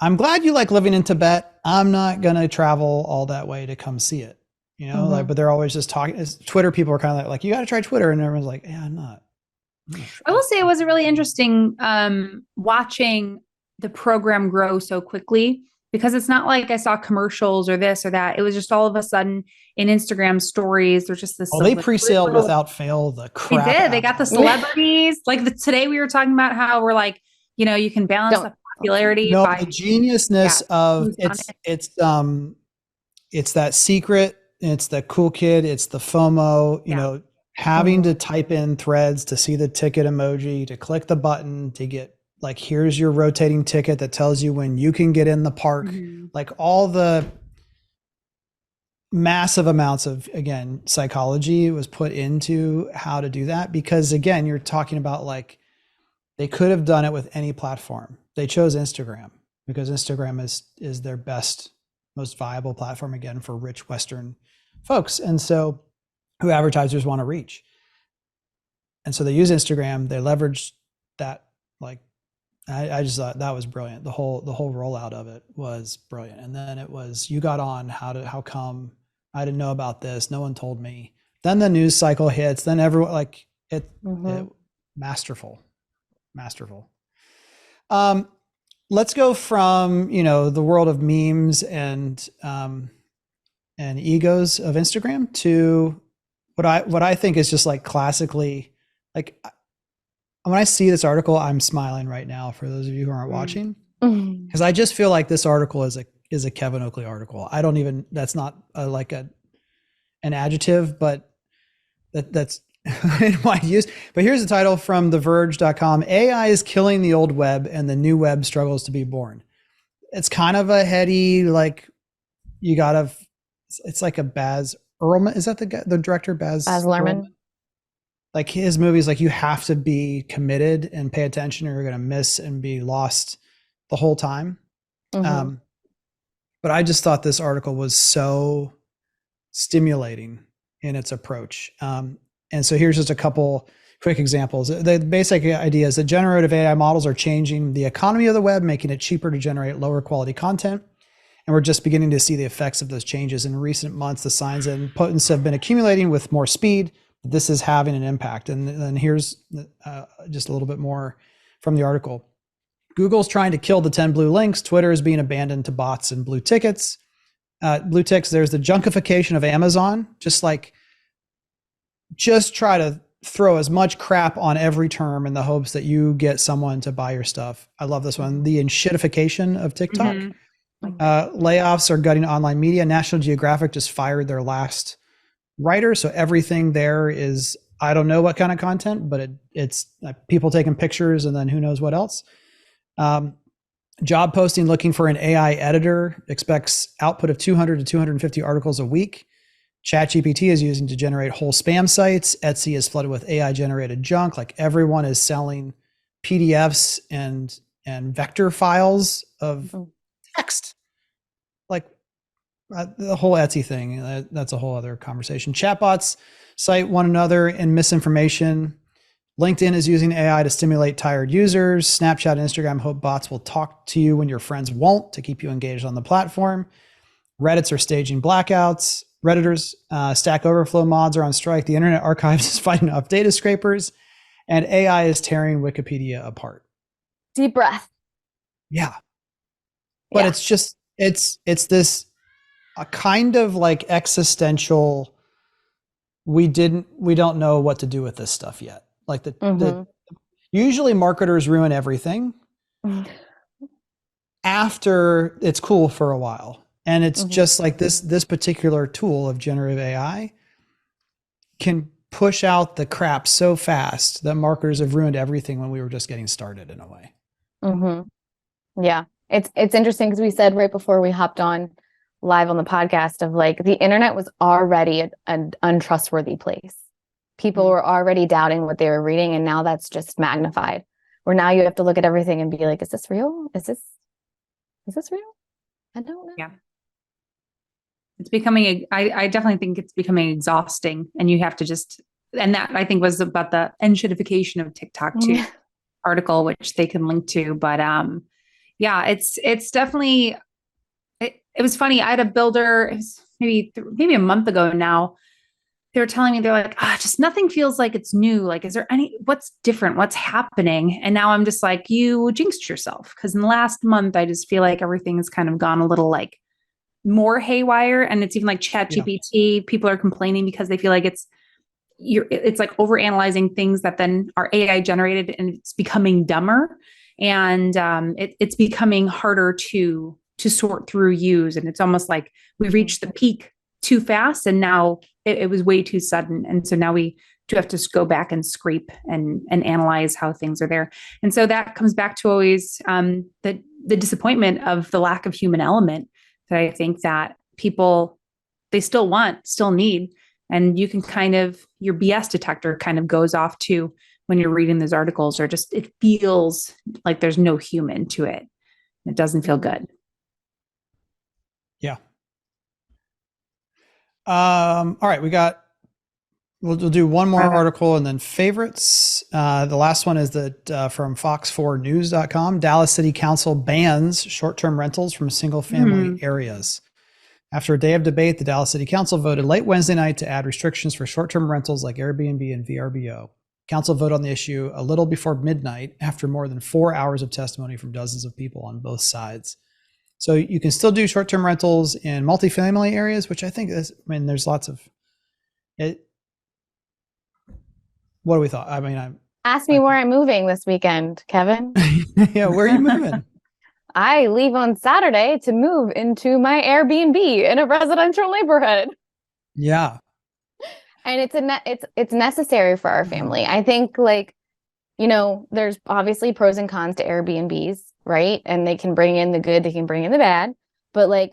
I'm glad you like living in Tibet. I'm not gonna travel all that way to come see it, like, but they're always just talking. Twitter people are kind of like, you got to try Twitter. And everyone's like, yeah, I'm not. I will say it was really interesting watching the program grow so quickly, because it's not like I saw commercials or this or that. It was just all of a sudden in Instagram stories, there's just this. Oh, they pre-saled without fail the crap. They did. They got the celebrities. Like today we were talking about how we're like, you can balance the popularity. No, the geniusness of it's it's that secret, it's the cool kid, it's the FOMO, you know, having to type in threads to see the ticket emoji, to click the button, to get like, here's your rotating ticket that tells you when you can get in the park, like all the massive amounts of, again, psychology was put into how to do that. Because again, you're talking about like, they could have done it with any platform. They chose Instagram because Instagram is their best, most viable platform, again, for rich Western folks. And so who advertisers want to reach. And so they use Instagram, they leverage that. Like, I just thought that was brilliant. The whole rollout of it was brilliant. And then it was, you got on, how come I didn't know about this? No one told me. Then the news cycle hits, then everyone, like it masterful. Let's go from, you know, the world of memes and egos of Instagram to what I think is just like classically, like when I see this article, I'm smiling right now for those of you who aren't watching, because I just feel like this article is a Kevin Oakley article. I don't even, that's not an adjective, but that's in my use. But here's the title from theverge.com. AI is killing the old web and the new web struggles to be born. It's kind of a heady, like, you gotta, it's like a Baz Ehrman. Is that the guy, the director, Baz Luhrmann? Like his movies, like you have to be committed and pay attention or you're going to miss and be lost the whole time. But I just thought this article was so stimulating in its approach. And so here's just a couple quick examples. The basic idea is that generative AI models are changing the economy of the web, making it cheaper to generate lower quality content. And we're just beginning to see the effects of those changes. In recent months, the signs and potence have been accumulating with more speed. This is having an impact. And then here's just a little bit more from the article. Google's trying to kill the 10 blue links. Twitter is being abandoned to bots and blue tickets. Blue ticks, there's the junkification of Amazon. Just try to throw as much crap on every term in the hopes that you get someone to buy your stuff. I love this one. The enshittification of TikTok. Layoffs are gutting online media. National Geographic just fired their last writer. So everything there is, I don't know what kind of content, but it's people taking pictures and then who knows what else. Job posting looking for an AI editor expects output of 200 to 250 articles a week. ChatGPT is using to generate whole spam sites. Etsy is flooded with AI generated junk. Like everyone is selling PDFs and vector files of text. Like the whole Etsy thing, that's a whole other conversation. Chatbots cite one another in misinformation. LinkedIn is using AI to stimulate tired users. Snapchat and Instagram hope bots will talk to you when your friends won't to keep you engaged on the platform. Reddits are staging blackouts. Redditors, Stack Overflow mods are on strike. The Internet Archive is fighting off data scrapers. And AI is tearing Wikipedia apart. Deep breath. Yeah. But it's just, it's this a kind of like existential, we don't know what to do with this stuff yet. Like usually marketers ruin everything after it's cool for a while. And it's just like this particular tool of generative AI can push out the crap so fast that marketers have ruined everything when we were just getting started in a way. Yeah. It's interesting because we said right before we hopped on live on the podcast of like the internet was already an untrustworthy place. People were already doubting what they were reading, and now that's just magnified. Where now you have to look at everything and be like, is this real? Is this real? I don't know. Yeah. It's becoming, I definitely think it's becoming exhausting, and you have to and that I think was about the enshittification of TikTok too, article, which they can link to. But yeah, it's definitely, it was funny. I had a builder, it was maybe a month ago now. They were telling me, they're like, just nothing feels like it's new. Like, is there what's different? What's happening? And now I'm just like, you jinxed yourself. Cause in the last month, I just feel like everything has kind of gone a little like more haywire. And it's even like ChatGPT, people are complaining because they feel like it's like overanalyzing things that then are AI generated, and it's becoming dumber. And it's becoming harder to to sort through use. And it's almost like we reached the peak too fast, and now it was way too sudden. And so now we do have to go back and scrape and analyze how things are there. And so that comes back to always the disappointment of the lack of human element that I think that people, they still need. And you can kind of, your BS detector kind of goes off too when you're reading those articles, or just, it feels like there's no human to it. It doesn't feel good. Yeah. All right. We'll do one more article and then favorites. The last one is from fox4news.com. Dallas City Council bans short-term rentals from single-family areas. After a day of debate, the Dallas City Council voted late Wednesday night to add restrictions for short-term rentals like Airbnb and VRBO. Council voted on the issue a little before midnight after more than 4 hours of testimony from dozens of people on both sides. So you can still do short-term rentals in multifamily areas, which I think is, there's lots of it. What do we thought? Ask me where I'm moving this weekend, Kevin. Yeah, where are you moving? I leave on Saturday to move into my Airbnb in a residential neighborhood. Yeah. And it's necessary for our family. I think, like, there's obviously pros and cons to Airbnbs, right? And they can bring in the good, they can bring in the bad. But like,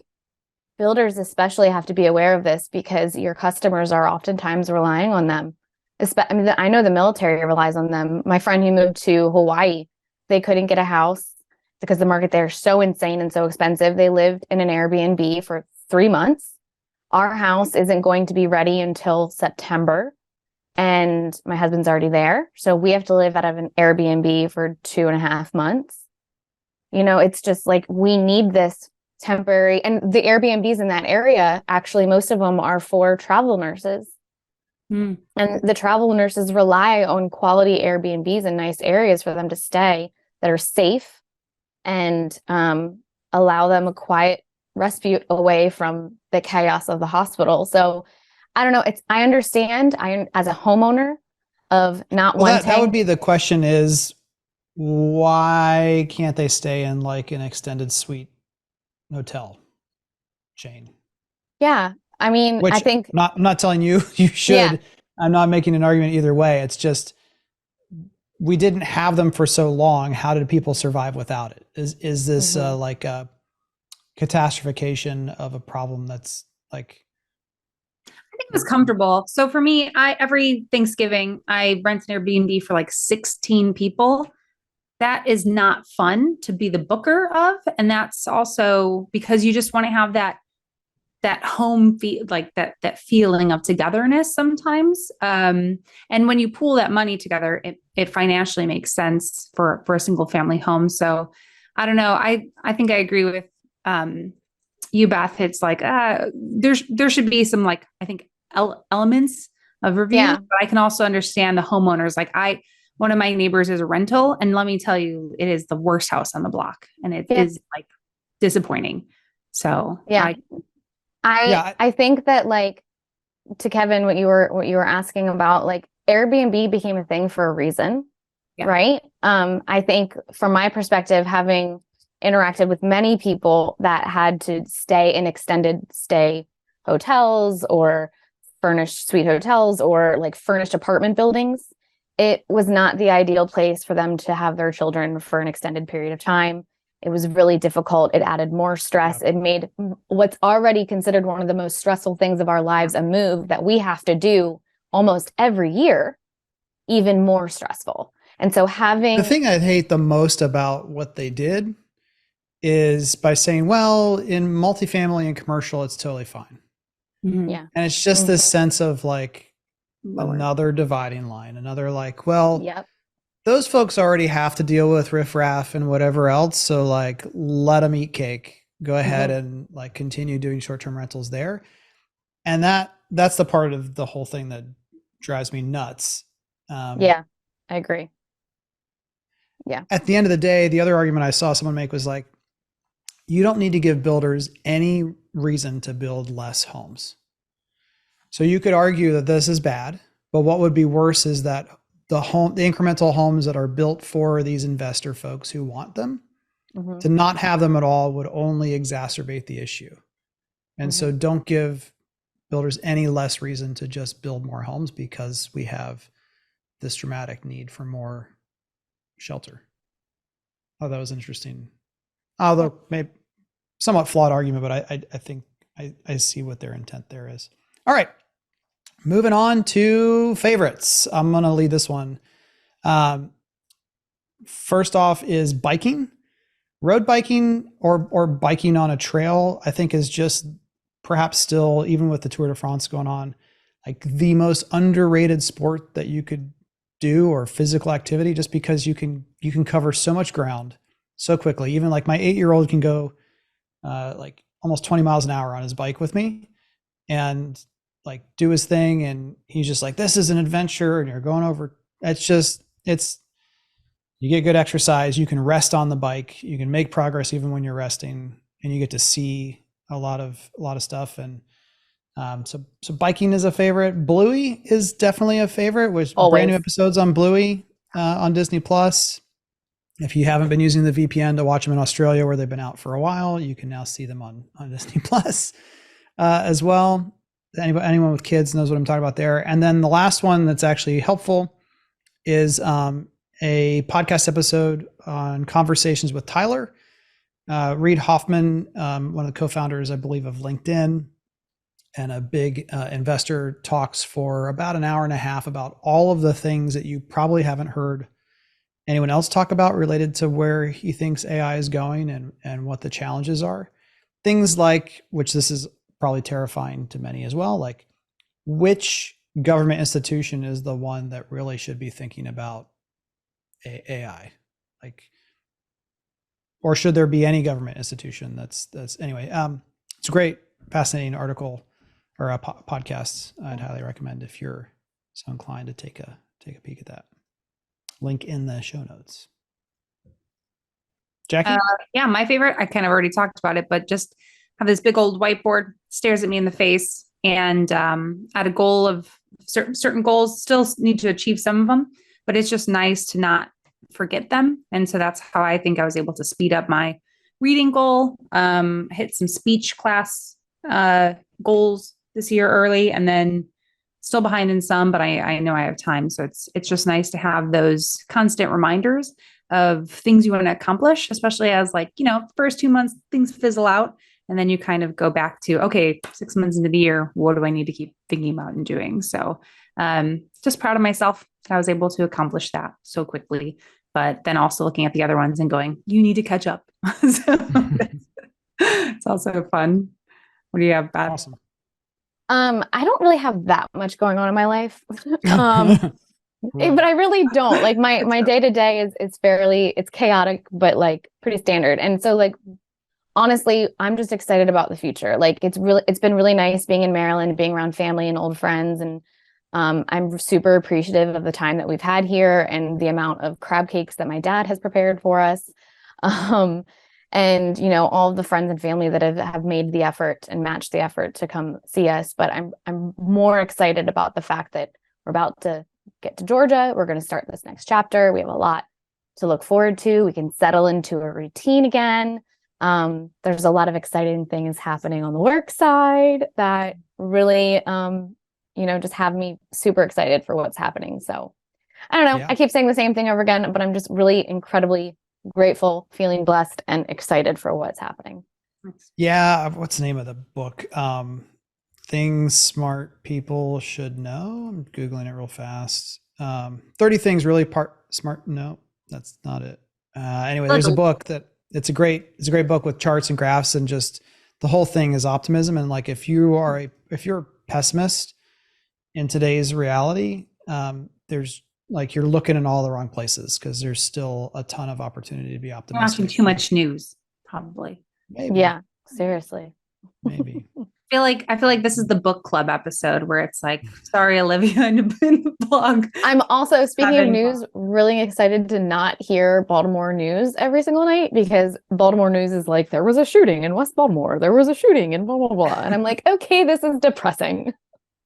builders especially have to be aware of this, because your customers are oftentimes relying on them. I know the military relies on them. My friend who moved to Hawaii, they couldn't get a house because the market there is so insane and so expensive. They lived in an Airbnb for 3 months. Our house isn't going to be ready until September, and my husband's already there. So we have to live out of an Airbnb for 2.5 months. It's just like, we need this temporary, and the Airbnbs in that area, actually, most of them are for travel nurses. And the travel nurses rely on quality Airbnbs in nice areas for them to stay, that are safe and allow them a quiet respite away from the chaos of the hospital. So I don't know. I understand. As a homeowner of not wanting. That would be the question: is why can't they stay in like an extended suite hotel chain? Yeah. I think I'm not telling you should. Yeah. I'm not making an argument either way. It's just, we didn't have them for so long. How did people survive without it? Is this like a catastrophification of a problem that's like? I think it was comfortable. So for me, every Thanksgiving, I rent an Airbnb for like 16 people. That is not fun to be the booker of. And that's also because you just want to have that home feel, like that feeling of togetherness sometimes. And when you pool that money together, it financially makes sense for a single family home. So I don't know. I think I agree with you, Beth. It's like, there should be some, like, I think elements of review, but I can also understand the homeowners. Like, one of my neighbors is a rental, and let me tell you, it is the worst house on the block, and it is like disappointing. So I think that, like, to Kevin, what you were asking about, like, Airbnb became a thing for a reason, right? I think from my perspective, having interacted with many people that had to stay in extended stay hotels or furnished suite hotels or like furnished apartment buildings, it was not the ideal place for them to have their children for an extended period of time. It was really difficult. It added more stress. It made what's already considered one of the most stressful things of our lives, a move that we have to do almost every year, even more stressful. And so the thing I hate the most about what they did is by saying, well, in multifamily and commercial, it's totally fine. Yeah. And it's just this sense of like another dividing line, another like, well, those folks already have to deal with riffraff and whatever else. So like, let them eat cake, go ahead and like continue doing short-term rentals there. And that's the part of the whole thing that drives me nuts. I agree. Yeah. At the end of the day, the other argument I saw someone make was like, you don't need to give builders any reason to build less homes. So you could argue that this is bad, but what would be worse is that the incremental homes that are built for these investor folks who want them Mhm. To not have them at all would only exacerbate the issue. And so don't give builders any less reason to just build more homes because we have this dramatic need for more shelter. Oh, that was interesting. Although maybe somewhat flawed argument, but I think I see what their intent there is. All right. Moving on to favorites. I'm going to lead this one. First off is biking. Road biking or biking on a trail, I think, is just perhaps still, even with the Tour de France going on, like the most underrated sport that you could do, or physical activity, just because you can cover so much ground so quickly. Even like my 8-year-old can go like almost 20 miles an hour on his bike with me and like do his thing. And he's just like, this is an adventure. And you're going over, you get good exercise. You can rest on the bike. You can make progress even when you're resting, and you get to see a lot of stuff. And so biking is a favorite. Bluey is definitely a favorite, with brand new episodes on Bluey on Disney Plus. If you haven't been using the VPN to watch them in Australia, where they've been out for a while, you can now see them on Disney Plus as well. Anyone with kids knows what I'm talking about there. And then the last one that's actually helpful is a podcast episode on conversations with Tyler. Reid Hoffman, one of the co-founders, I believe, of LinkedIn, and a big investor, talks for about an hour and a half about all of the things that you probably haven't heard anyone else talk about related to where he thinks AI is going and what the challenges are. Things like, which this is probably terrifying to many as well, like which government institution is the one that really should be thinking about AI? Like, or should there be any government institution that's anyway, it's a great, fascinating article or a podcast I'd highly recommend if you're so inclined to take a peek at that. Link in the show notes. Jackie? Yeah, my favorite, I kind of already talked about it, but just have this big old whiteboard, stares at me in the face, and at a goal of certain goals, still need to achieve some of them, but it's just nice to not forget them. And so that's how I think I was able to speed up my reading goal, hit some speech class goals this year early, and then still behind in some, but I know I have time. So it's just nice to have those constant reminders of things you want to accomplish, especially as, like, first 2 months, things fizzle out. And then you kind of go back to, okay, 6 months into the year, what do I need to keep thinking about and doing? So just proud of myself that I was able to accomplish that so quickly, but then also looking at the other ones and going, you need to catch up. So it's also fun. What do you have, Beth? Awesome. I don't really have that much going on in my life. But I really don't. Like my day-to-day is it's chaotic, but like pretty standard. And so, like, honestly, I'm just excited about the future. Like, it's been really nice being in Maryland, being around family and old friends. And I'm super appreciative of the time that we've had here and the amount of crab cakes that my dad has prepared for us. And, all of the friends and family that have made the effort and matched the effort to come see us. But I'm more excited about the fact that we're about to get to Georgia. We're going to start this next chapter. We have a lot to look forward to. We can settle into a routine again. There's a lot of exciting things happening on the work side that really, just have me super excited for what's happening. So I don't know. Yeah. I keep saying the same thing over again, but I'm just really incredibly grateful, feeling blessed, and excited for what's happening. Yeah. What's the name of the book? Things smart people should know. I'm Googling it real fast. 30 things really smart. No, that's not it. Anyway, there's a book that it's a great book with charts and graphs, and just the whole thing is optimism. And like, if you're a pessimist in today's reality, there's like, you're looking in all the wrong places, because there's still a ton of opportunity to be optimistic. Watching too much news, probably. Maybe. Yeah, seriously. Maybe. I feel like this is the book club episode where it's like, sorry, Olivia, in the blog. I'm also, speaking of news, really excited to not hear Baltimore news every single night, because Baltimore news is like, there was a shooting in West Baltimore. There was a shooting in blah, blah, blah. And I'm like, okay, this is depressing.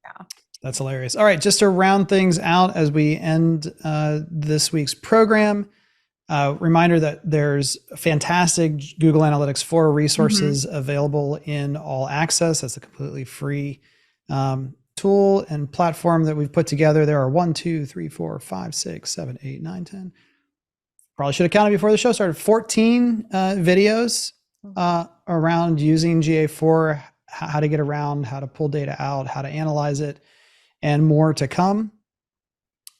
Yeah. That's hilarious. All right, just to round things out as we end this week's program, Reminder that there's fantastic Google Analytics 4 resources available in All Access. That's a completely free tool and platform that we've put together. There are 1, 2, 3, 4, 5, 6, 7, 8, 9, 10. Probably should have counted before the show started. 14 videos around using GA4, how to get around, how to pull data out, how to analyze it, and more to come.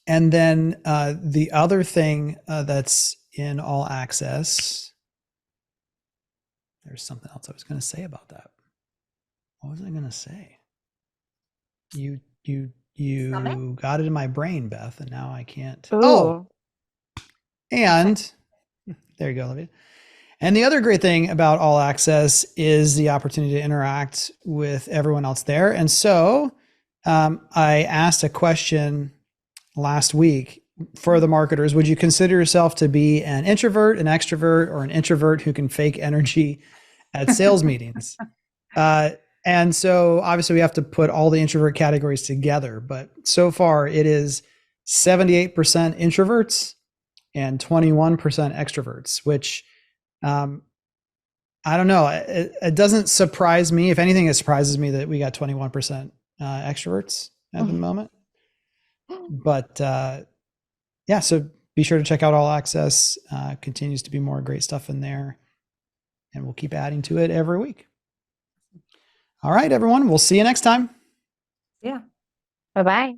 And then the other thing that's in All Access, there's something else I was going to say about that. What was I going to say? You got it in my brain, Beth, and now I can't. Ooh. Oh, and there you go, Olivia. And the other great thing about All Access is the opportunity to interact with everyone else there. And so I asked a question last week for the marketers. Would you consider yourself to be an introvert, an extrovert, or an introvert who can fake energy at sales meetings? And so obviously we have to put all the introvert categories together, but so far it is 78% introverts and 21% extroverts, which I don't know. It doesn't surprise me. If anything, it surprises me that we got 21% extroverts at the moment. But yeah, so be sure to check out All Access. Continues to be more great stuff in there, and we'll keep adding to it every week. All right, everyone. We'll see you next time. Yeah. Bye-bye.